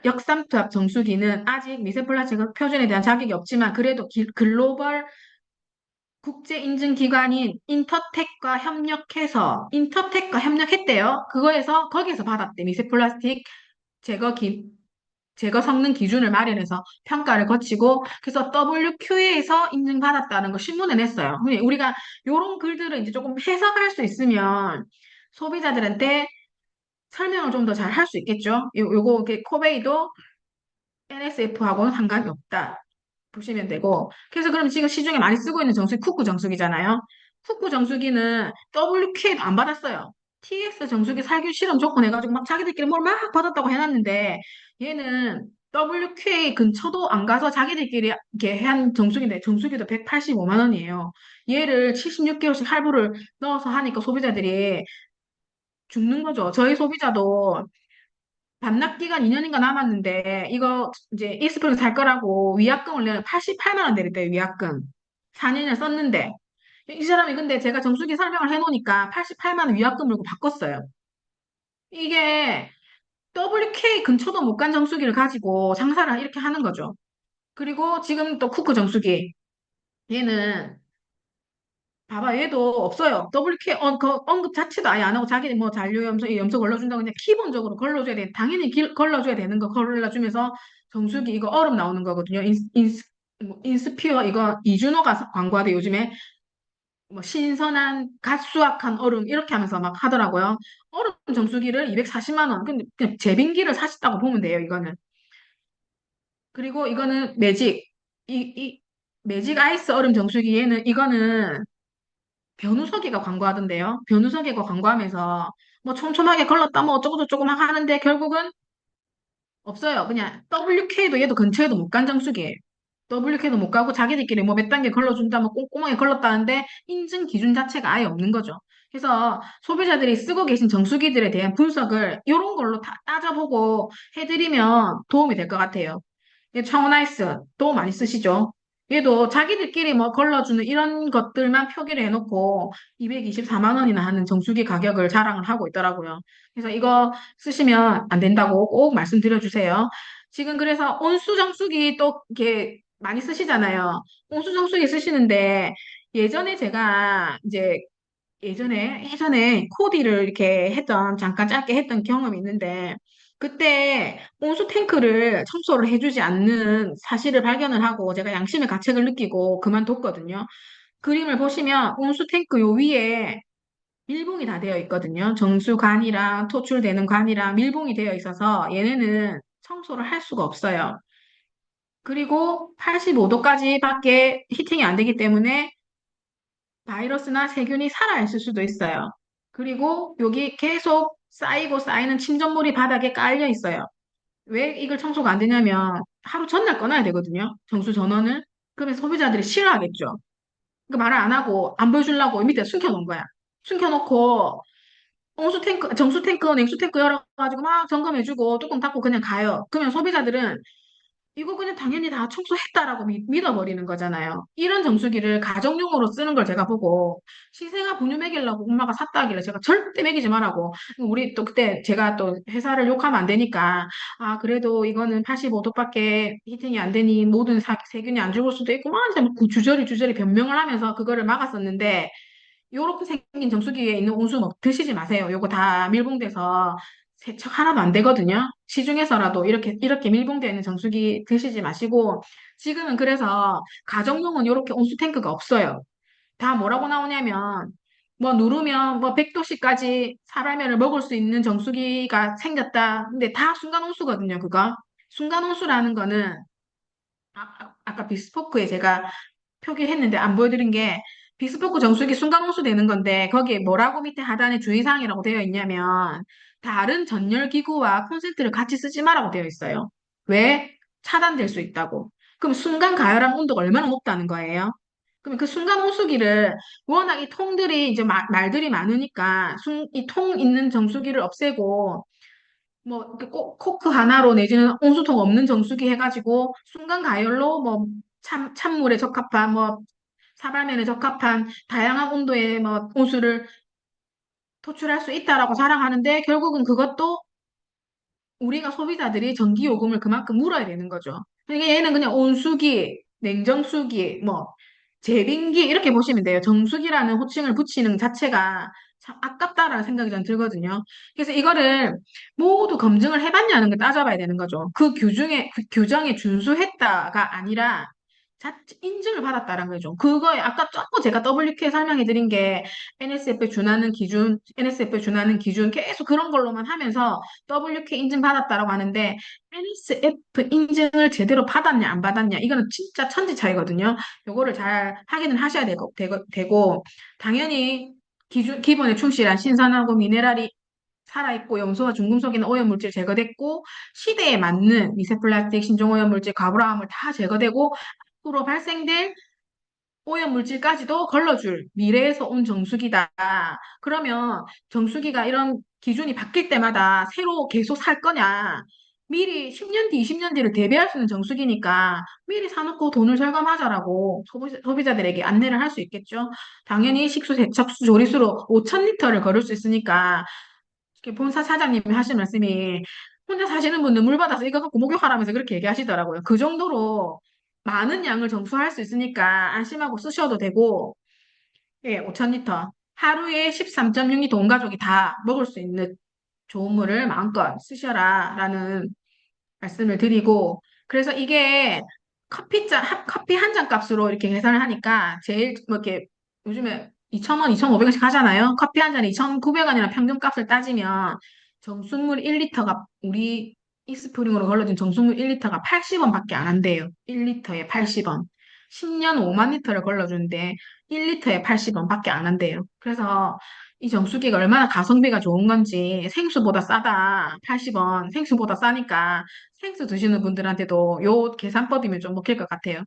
역삼투압 정수기는 아직 미세플라스틱 표준에 대한 자격이 없지만 그래도 글로벌 국제 인증 기관인 인터텍과 협력해서 인터텍과 협력했대요. 그거에서 거기에서 받았대. 미세 플라스틱 제거 제거 성능 기준을 마련해서 평가를 거치고 그래서 WQA에서 인증받았다는 거 신문에 냈어요. 근데 우리가 이런 글들을 이제 조금 해석할 수 있으면 소비자들한테 설명을 좀 더 잘 할 수 있겠죠. 요거 코베이도 NSF하고는 상관이 없다. 보시면 되고. 그래서 그럼 지금 시중에 많이 쓰고 있는 정수기 쿠쿠 정수기잖아요. 쿠쿠 정수기는 WQA도 안 받았어요. TS 정수기 살균 실험 조건 해가지고 막 자기들끼리 뭘 막 받았다고 해놨는데 얘는 WQA 근처도 안 가서 자기들끼리 이렇게 한 정수기인데 정수기도 185만 원이에요. 얘를 76개월씩 할부를 넣어서 하니까 소비자들이 죽는 거죠. 저희 소비자도 반납 기간 2년인가 남았는데 이거 이제 익스프레스 살 거라고 위약금을 내는 88만 원 내렸대요. 위약금. 4년을 썼는데 이 사람이 근데 제가 정수기 설명을 해놓으니까 88만 원 위약금 물고 바꿨어요. 이게 WK 근처도 못 간 정수기를 가지고 장사를 이렇게 하는 거죠. 그리고 지금 또 쿠크 정수기 얘는 봐봐, 얘도 없어요. WK 언급 자체도 아예 안 하고 자기는 뭐 잔류 염소 걸러준다고 그냥 기본적으로 걸러줘야 돼. 당연히 걸러줘야 되는 거 걸러주면서 정수기 이거 얼음 나오는 거거든요. 뭐 인스피어 이거 이준호가 광고하대 요즘에 뭐 신선한 갓 수확한 얼음 이렇게 하면서 막 하더라고요. 얼음 정수기를 240만 원. 근데 그냥 제빙기를 사셨다고 보면 돼요, 이거는. 그리고 이거는 매직. 이 매직 아이스 얼음 정수기 얘는 이거는 변우석이가 광고하던데요. 변우석이가 광고하면서 뭐 촘촘하게 걸렀다 뭐 어쩌고저쩌고 막 하는데 결국은 없어요. 그냥 WK도 얘도 근처에도 못 간 정수기예요. WK도 못 가고 자기들끼리 뭐 몇 단계 걸러준다 뭐 꼼꼼하게 걸렀다는데 인증 기준 자체가 아예 없는 거죠. 그래서 소비자들이 쓰고 계신 정수기들에 대한 분석을 이런 걸로 다 따져보고 해드리면 도움이 될 것 같아요. 청원아이스 또 많이 쓰시죠? 얘도 자기들끼리 뭐 걸러주는 이런 것들만 표기를 해놓고 224만 원이나 하는 정수기 가격을 자랑을 하고 있더라고요. 그래서 이거 쓰시면 안 된다고 꼭 말씀드려 주세요. 지금 그래서 온수 정수기 또 이렇게 많이 쓰시잖아요. 온수 정수기 쓰시는데 예전에 제가 이제 예전에 코디를 이렇게 잠깐 짧게 했던 경험이 있는데, 그때 온수 탱크를 청소를 해주지 않는 사실을 발견을 하고, 제가 양심의 가책을 느끼고 그만뒀거든요. 그림을 보시면 온수 탱크 요 위에 밀봉이 다 되어 있거든요. 정수관이랑 토출되는 관이랑 밀봉이 되어 있어서 얘네는 청소를 할 수가 없어요. 그리고 85도까지밖에 히팅이 안 되기 때문에 바이러스나 세균이 살아있을 수도 있어요. 그리고 여기 계속 쌓이고 쌓이는 침전물이 바닥에 깔려 있어요. 왜 이걸 청소가 안 되냐면 하루 전날 꺼놔야 되거든요. 정수 전원을. 그러면 소비자들이 싫어하겠죠. 그 말을 안 하고 안 보여주려고 밑에 숨겨놓은 거야. 숨겨놓고 온수 탱크, 정수 탱크, 냉수 탱크 열어가지고 막 점검해주고 뚜껑 닫고 그냥 가요. 그러면 소비자들은 이거 그냥 당연히 다 청소했다라고 믿어버리는 거잖아요. 이런 정수기를 가정용으로 쓰는 걸 제가 보고 신생아 분유 먹이려고 엄마가 샀다 하길래 제가 절대 먹이지 말라고 우리 또 그때 제가 또 회사를 욕하면 안 되니까 아 그래도 이거는 85도밖에 히팅이 안 되니 모든 세균이 안 죽을 수도 있고 막 이제 그 주저리 변명을 하면서 그거를 막았었는데 요렇게 생긴 정수기에 있는 온수 뭐 드시지 마세요. 요거 다 밀봉돼서 세척 하나도 안 되거든요. 시중에서라도 이렇게 밀봉되어 있는 정수기 드시지 마시고, 지금은 그래서 가정용은 이렇게 온수 탱크가 없어요. 다 뭐라고 나오냐면, 뭐 누르면 뭐 100도씨까지 사발면을 먹을 수 있는 정수기가 생겼다. 근데 다 순간 온수거든요, 그거. 순간 온수라는 거는 아까 비스포크에 제가 표기했는데 안 보여드린 게 비스포크 정수기 순간 호수되는 건데 거기에 뭐라고 밑에 하단에 주의사항이라고 되어 있냐면 다른 전열 기구와 콘센트를 같이 쓰지 마라고 되어 있어요. 왜? 차단될 수 있다고. 그럼 순간 가열한 온도가 얼마나 높다는 거예요? 그럼 그 순간 호수기를 워낙 이 통들이 이제 말들이 많으니까 이 통 있는 정수기를 없애고 뭐, 이렇게 꼭 코크 하나로 내지는 온수통 없는 정수기 해가지고 순간 가열로 뭐 찬물에 적합한 뭐 사발면에 적합한 다양한 온도의 뭐 온수를 토출할 수 있다라고 자랑하는데 결국은 그것도 우리가 소비자들이 전기 요금을 그만큼 물어야 되는 거죠. 그러니까 얘는 그냥 온수기, 냉정수기, 뭐 제빙기 이렇게 보시면 돼요. 정수기라는 호칭을 붙이는 자체가 참 아깝다라는 생각이 전 들거든요. 그래서 이거를 모두 검증을 해봤냐는 걸 따져봐야 되는 거죠. 그 규정에 준수했다가 아니라 인증을 받았다는 거죠. 그거에 아까 전부 제가 WK 설명해 드린 게 NSF에 준하는 기준 계속 그런 걸로만 하면서 WK 인증 받았다라고 하는데 NSF 인증을 제대로 받았냐 안 받았냐 이거는 진짜 천지 차이거든요. 요거를 잘 확인을 하셔야 되고, 당연히 기본에 충실한 신선하고 미네랄이 살아있고 염소와 중금속이나 오염물질 제거됐고 시대에 맞는 미세 플라스틱, 신종 오염물질, 과부하물 다 제거되고 앞으로 발생될 오염물질까지도 걸러줄 미래에서 온 정수기다. 그러면 정수기가 이런 기준이 바뀔 때마다 새로 계속 살 거냐? 미리 10년 뒤, 20년 뒤를 대비할 수 있는 정수기니까 미리 사놓고 돈을 절감하자라고 소비자들에게 안내를 할 수 있겠죠. 당연히 식수, 세척수, 조리수로 5천 리터를 걸을 수 있으니까 이렇게 본사 사장님이 하신 말씀이 혼자 사시는 분들 물 받아서 이거 갖고 목욕하라면서 그렇게 얘기하시더라고요. 그 정도로 많은 양을 정수할 수 있으니까 안심하고 쓰셔도 되고, 예, 5,000리터. 하루에 13.6리터 온 가족이 다 먹을 수 있는 좋은 물을 마음껏 쓰셔라라는 말씀을 드리고, 그래서 이게 커피 한 잔 값으로 이렇게 계산을 하니까 제일 뭐 이렇게 요즘에 2,000원, 2,500원씩 하잖아요. 커피 한 잔에 2,900원이나 평균 값을 따지면 정수물 1리터가 우리 이스프링으로 걸러진 정수물 1리터가 80원밖에 안 한대요. 1리터에 80원. 10년 5만 리터를 걸러주는데 1리터에 80원밖에 안 한대요. 그래서 이 정수기가 얼마나 가성비가 좋은 건지 생수보다 싸다. 80원. 생수보다 싸니까 생수 드시는 분들한테도 요 계산법이면 좀 먹힐 것 같아요.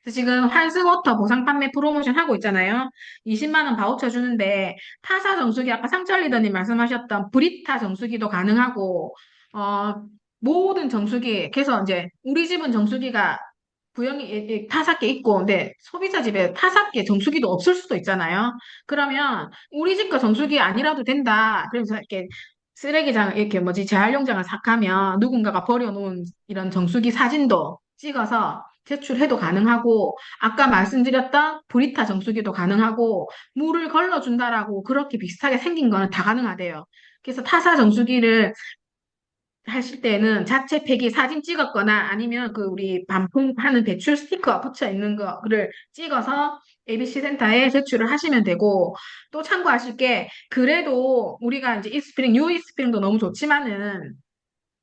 그래서 지금 환승워터 보상 판매 프로모션 하고 있잖아요. 20만 원 바우처 주는데 타사 정수기 아까 상철 리더님 말씀하셨던 브리타 정수기도 가능하고 어 모든 정수기 그래서 이제 우리 집은 정수기가 구형이 타사께 있고 근데 소비자 집에 타사께 정수기도 없을 수도 있잖아요. 그러면 우리 집 거 정수기 아니라도 된다. 그래서 이렇게 쓰레기장 이렇게 뭐지 재활용장을 삭하면 누군가가 버려놓은 이런 정수기 사진도 찍어서 제출해도 가능하고 아까 말씀드렸던 브리타 정수기도 가능하고 물을 걸러준다라고 그렇게 비슷하게 생긴 거는 다 가능하대요. 그래서 타사 정수기를 하실 때는 자체 팩이 사진 찍었거나 아니면 그 우리 반품하는 배출 스티커 붙여 있는 거를 찍어서 ABC 센터에 제출을 하시면 되고 또 참고하실 게 그래도 우리가 이제 이스프링, 뉴 이스프링도 너무 좋지만은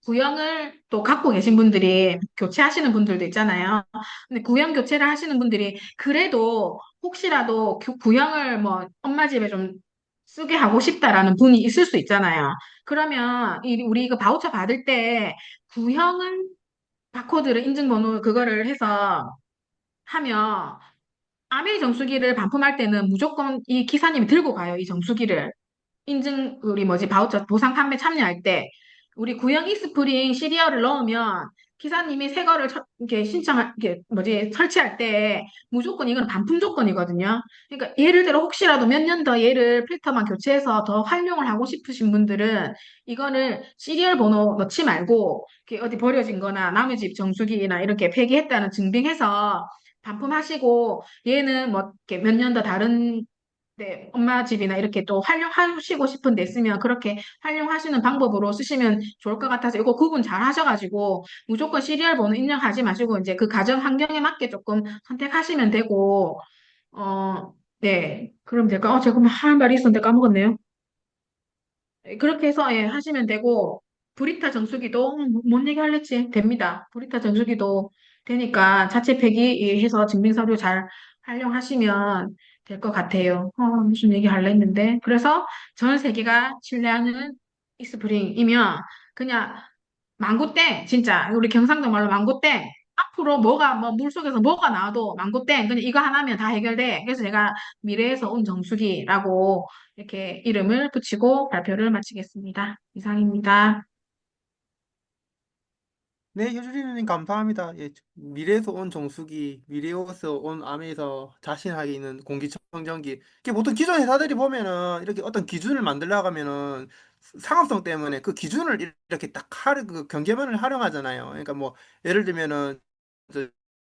구형을 또 갖고 계신 분들이 교체하시는 분들도 있잖아요. 근데 구형 교체를 하시는 분들이 그래도 혹시라도 구형을 뭐 엄마 집에 좀 쓰게 하고 싶다라는 분이 있을 수 있잖아요. 그러면 우리 이거 바우처 받을 때 구형은 바코드를 인증번호 그거를 해서 하면 아메이 정수기를 반품할 때는 무조건 이 기사님이 들고 가요. 이 정수기를. 우리 뭐지, 바우처 보상 판매 참여할 때, 우리 구형 익스프링 시리얼을 넣으면, 기사님이 새 거를 이렇게 이게 뭐지, 설치할 때, 무조건 이건 반품 조건이거든요. 그러니까 예를 들어 혹시라도 몇 년 더 얘를 필터만 교체해서 더 활용을 하고 싶으신 분들은, 이거를 시리얼 번호 넣지 말고, 이렇게 어디 버려진 거나 남의 집 정수기나 이렇게 폐기했다는 증빙해서, 반품하시고, 얘는 뭐, 이렇게 몇 년 더 다른 네, 엄마 집이나 이렇게 또 활용하시고 싶은 데 쓰면 그렇게 활용하시는 방법으로 쓰시면 좋을 것 같아서 이거 구분 잘 하셔가지고 무조건 시리얼 번호 입력하지 마시고 이제 그 가정 환경에 맞게 조금 선택하시면 되고 네, 그럼 될까? 제가 그럼 할 말이 있었는데 까먹었네요. 네, 그렇게 해서 예, 하시면 되고 브리타 정수기도 뭔 얘기 할랬지? 됩니다. 브리타 정수기도 되니까 자체 폐기해서 증빙서류 잘 활용하시면 될 것 같아요. 무슨 얘기 할래 했는데 그래서 전 세계가 신뢰하는 이스프링이면 그냥 망고땡 진짜 우리 경상도 말로 망고땡 앞으로 뭐가 뭐 물속에서 뭐가 나와도 망고땡 그냥 이거 하나면 다 해결돼. 그래서 제가 미래에서 온 정수기라고 이렇게 이름을 붙이고 발표를 마치겠습니다. 이상입니다. 네, 효주리님 감사합니다. 예, 미래에서 온 정수기, 미래에서 온 암에서 자신에게 있는 공기청정기. 이게 보통 기존 회사들이 보면은 이렇게 어떤 기준을 만들려고 하면은 상업성 때문에 그 기준을 이렇게 딱 그 경계면을 활용하잖아요. 그러니까 뭐 예를 들면은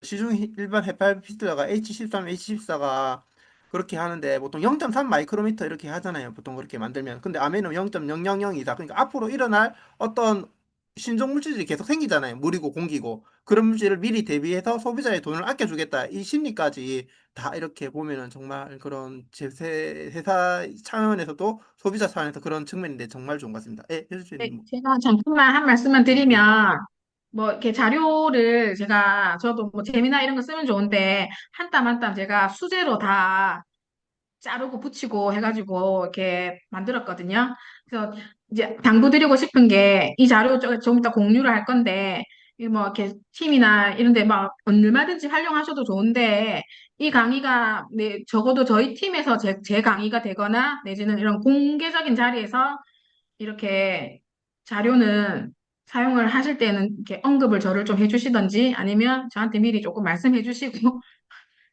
시중 일반 헤파리필터가 H13, H14가 그렇게 하는데 보통 0.3 마이크로미터 이렇게 하잖아요. 보통 그렇게 만들면. 근데 아메는 0.000이다. 그러니까 앞으로 일어날 어떤 신종 물질이 계속 생기잖아요. 물이고 공기고. 그런 물질을 미리 대비해서 소비자의 돈을 아껴주겠다. 이 심리까지 다 이렇게 보면은 정말 그런 제세 회사 차원에서도 소비자 차원에서 그런 측면인데 정말 좋은 것 같습니다. 예, 네, 효수님 뭐. 제가 잠깐만 한 말씀만 예. 드리면, 뭐, 이렇게 자료를 저도 뭐 재미나 이런 거 쓰면 좋은데, 한 땀 한 땀 제가 수제로 다 자르고 붙이고 해가지고 이렇게 만들었거든요. 그래서 이제 당부드리고 싶은 게 이 자료 좀 이따 공유를 할 건데 이 뭐 이렇게 팀이나 이런 데 막 얼마든지 활용하셔도 좋은데 이 강의가 적어도 저희 팀에서 제 강의가 되거나 내지는 이런 공개적인 자리에서 이렇게 자료는 사용을 하실 때는 이렇게 언급을 저를 좀 해주시던지 아니면 저한테 미리 조금 말씀해 주시고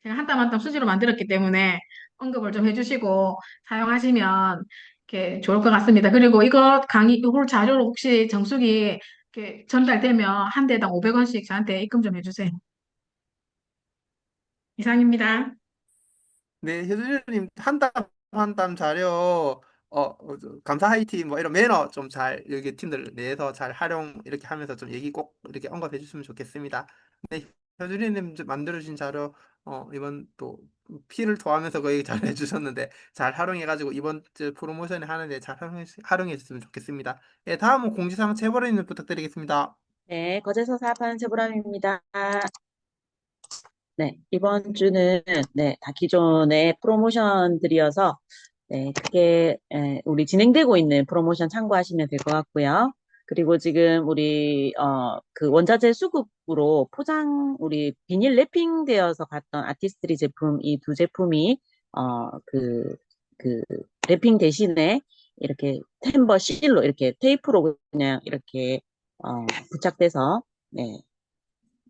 제가 한 땀 한 땀 수지로 만들었기 때문에 언급을 좀 해주시고 사용하시면 이렇게 좋을 것 같습니다. 그리고 이걸 자료로 혹시 정수기 이렇게 전달되면 한 대당 500원씩 저한테 입금 좀 해주세요. 이상입니다. 네, 효준님 한 땀 한 땀 자료 감사 하이팀 뭐 이런 매너 좀 잘 여기 팀들 내에서 잘 활용 이렇게 하면서 좀 얘기 꼭 이렇게 언급해 주시면 좋겠습니다. 네, 효준님 만들어 주신 자료 이번 또 피를 토하면서 거의 잘 해주셨는데 잘 활용해가지고 이번 주 프로모션에 하는데 잘 활용해 주시면 좋겠습니다. 네, 다음은 공지사항 채버리님 부탁드리겠습니다. 네, 거제서 사업하는 최보람입니다. 네, 이번 주는 네, 다 기존의 프로모션들이어서 네, 크게 우리 진행되고 있는 프로모션 참고하시면 될 것 같고요. 그리고 지금 우리 그 원자재 수급으로 우리 비닐 랩핑되어서 갔던 아티스트리 제품 이 두 제품이 그 랩핑 대신에 이렇게 템버 실로 이렇게 테이프로 그냥 이렇게 부착돼서 네,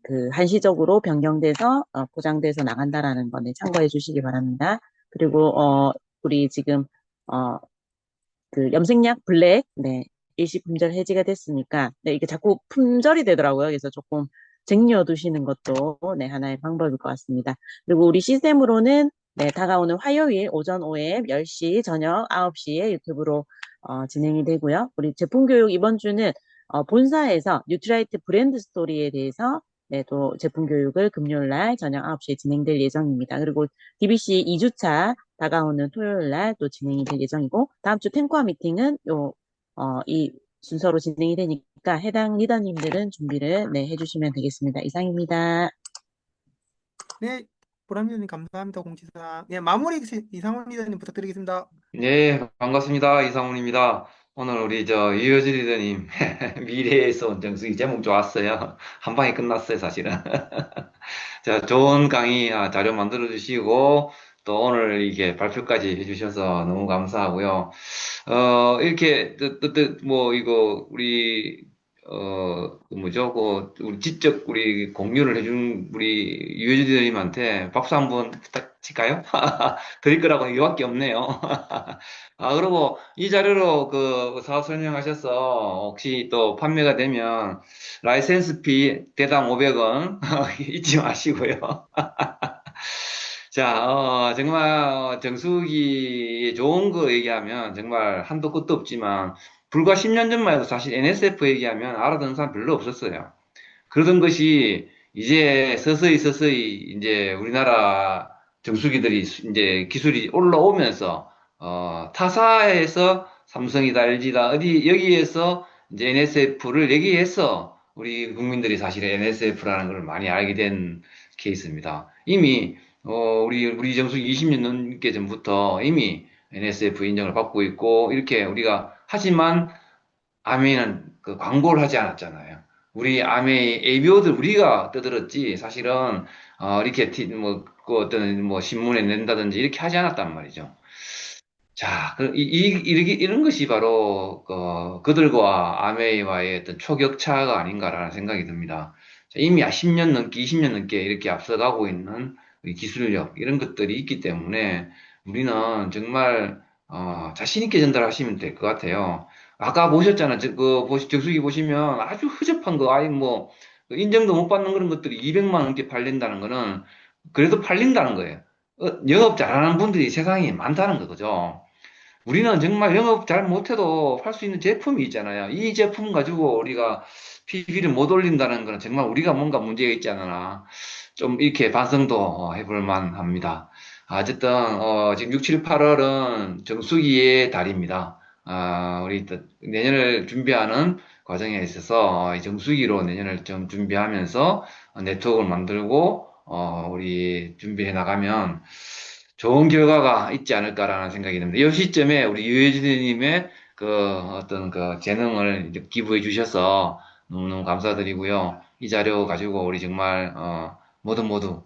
그 한시적으로 변경돼서 포장돼서 나간다라는 거네 참고해 주시기 바랍니다. 그리고 우리 지금 어, 그 염색약 블랙 네 일시 품절 해지가 됐으니까 네 이게 자꾸 품절이 되더라고요. 그래서 조금 쟁여 두시는 것도 네 하나의 방법일 것 같습니다. 그리고 우리 시스템으로는 네 다가오는 화요일 오전 5회 10시 저녁 9시에 유튜브로 진행이 되고요. 우리 제품 교육 이번 주는 본사에서 뉴트라이트 브랜드 스토리에 대해서 네, 또 제품 교육을 금요일 날 저녁 9시에 진행될 예정입니다. 그리고 DBC 2주차 다가오는 토요일 날 또 진행이 될 예정이고, 다음 주 탱커 미팅은 이 순서로 진행이 되니까 해당 리더님들은 준비를 네, 해주시면 되겠습니다. 이상입니다. 네, 보람 리더님 감사합니다. 공지사항. 예, 마무리 이상훈 리더님 부탁드리겠습니다. 네, 반갑습니다. 이상훈입니다. 오늘 우리 유효진 리더님 미래에서 온 정수기 제목 좋았어요. 한 방에 끝났어요, 사실은. 자, 좋은 강의 자료 만들어 주시고 또 오늘 이게 발표까지 해주셔서 너무 감사하고요. 이렇게 뭐 이거 우리 그 뭐죠? 우리 직접 우리 공유를 해준 우리 유효진 리더님한테 박수 한번 부탁칠까요? 드릴 거라고 이거밖에 없네요. 그리고 이 자료로 그 사업 설명하셔서 혹시 또 판매가 되면 라이센스 피 대당 500원 잊지 마시고요. 자, 정말 정수기 좋은 거 얘기하면 정말 한도 끝도 없지만 불과 10년 전만 해도 사실 NSF 얘기하면 알아듣는 사람 별로 없었어요. 그러던 것이 이제 서서히 이제 우리나라 정수기들이 이제 기술이 올라오면서 타사에서 삼성이다, LG다, 어디 여기에서 이제 NSF를 얘기해서 우리 국민들이 사실 NSF라는 걸 많이 알게 된 케이스입니다. 이미 우리 정수기 20년 넘게 전부터 이미 NSF 인정을 받고 있고 이렇게 우리가 하지만 아메이는 그 광고를 하지 않았잖아요. 우리 아메이 ABO들 우리가 떠들었지 사실은 이렇게 그 어떤 뭐 신문에 낸다든지 이렇게 하지 않았단 말이죠. 자, 이런 것이 바로 그들과 아메이와의 어떤 초격차가 아닌가라는 생각이 듭니다. 자, 이미 10년 넘게 20년 넘게 이렇게 앞서가고 있는 우리 기술력 이런 것들이 있기 때문에 우리는 정말 자신 있게 전달하시면 될 것 같아요. 아까 보셨잖아요. 정수기 보시면 아주 허접한 거, 아니 뭐 인정도 못 받는 그런 것들이 200만 원대 팔린다는 거는 그래도 팔린다는 거예요. 영업 잘하는 분들이 세상에 많다는 거죠. 우리는 정말 영업 잘 못해도 팔 수 있는 제품이 있잖아요. 이 제품 가지고 우리가 PB를 못 올린다는 거는 정말 우리가 뭔가 문제가 있지 않나. 좀 이렇게 반성도 해볼 만합니다. 어쨌든 지금 6, 7, 8월은 정수기의 달입니다. 우리 또 내년을 준비하는 과정에 있어서 이 정수기로 내년을 좀 준비하면서 네트워크를 만들고 우리 준비해 나가면 좋은 결과가 있지 않을까라는 생각이 듭니다. 이 시점에 우리 유해진님의 그 어떤 그 재능을 이제 기부해 주셔서 너무너무 감사드리고요. 이 자료 가지고 우리 정말 모두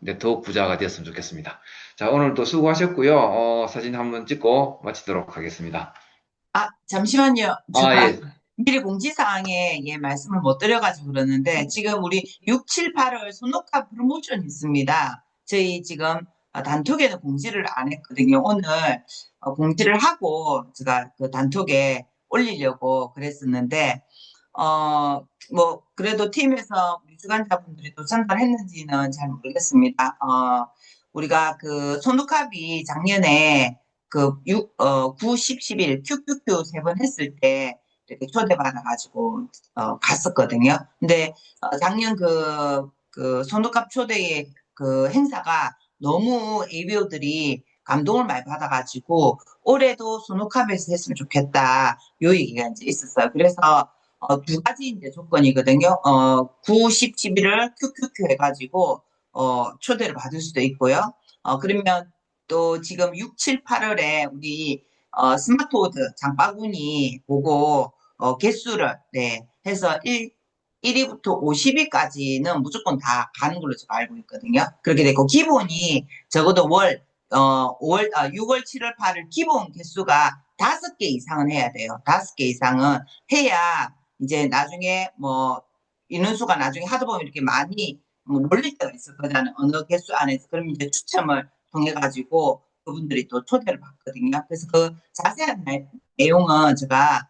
네트워크 부자가 되었으면 좋겠습니다. 자, 오늘 또 수고하셨고요. 사진 한번 찍고 마치도록 하겠습니다. 잠시만요. 아, 제가 예. 미리 공지사항에 말씀을 못 드려가지고 그러는데, 지금 우리 6, 7, 8월 손목화 프로모션 있습니다. 저희 지금 단톡에는 공지를 안 했거든요. 오늘 공지를 하고 제가 그 단톡에 올리려고 그랬었는데, 그래도 팀에서 우리 주관자분들이 또 전달했는지는 잘 모르겠습니다. 우리가 그 손목합이 작년에 9, 10, 11 QQQ 3번 했을 때 이렇게 초대받아가지고 갔었거든요. 근데 작년 그 손목합 초대의 그 행사가 너무 ABO들이 감동을 많이 받아가지고 올해도 손목합에서 했으면 좋겠다, 요 얘기가 이제 있었어요. 그래서 두 가지 이제 조건이거든요. 9, 10, 11을 QQQ 해가지고 초대를 받을 수도 있고요. 그러면 또 지금 6, 7, 8월에 우리 스마트워드 장바구니 보고 개수를 해서 1위부터 50위까지는 무조건 다 가는 걸로 제가 알고 있거든요. 그렇게 되고 기본이 적어도 6월, 7월, 8월 기본 개수가 5개 이상은 해야 돼요. 5개 이상은 해야 이제 나중에 인원수가 나중에 하다 보면 이렇게 많이 몰릴 때가 있을 거잖아요. 어느 개수 안에서. 그럼 이제 추첨을 통해 가지고 그분들이 또 초대를 받거든요. 그래서 그 자세한 내용은 제가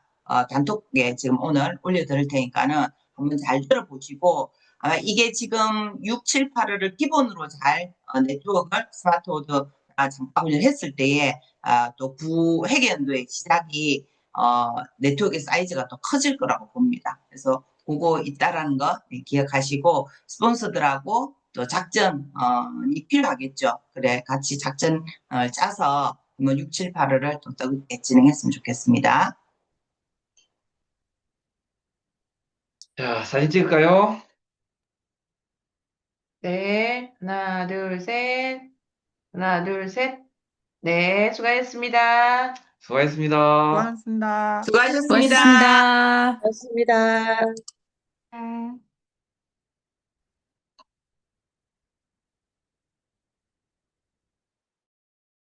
단톡에 지금 오늘 올려드릴 테니까는 한번 잘 들어보시고, 아마 이게 지금 6, 7, 8월을 기본으로 잘 네트워크를 스마트워드 장바구니를 했을 때에 또 9회계연도의 시작이 네트워크 사이즈가 더 커질 거라고 봅니다. 그래서 그거 있다라는 거 기억하시고, 스폰서들하고 또 작전이 필요하겠죠. 그래, 같이 작전을 짜서 6, 7, 8월을 또 뜨겁게 진행했으면 좋겠습니다. 자, 사진 찍을까요? 네, 하나, 둘, 셋. 하나, 둘, 셋. 네, 수고하셨습니다. 수고하셨습니다. 고맙습니다. 수고하셨습니다. 고맙습니다. 음.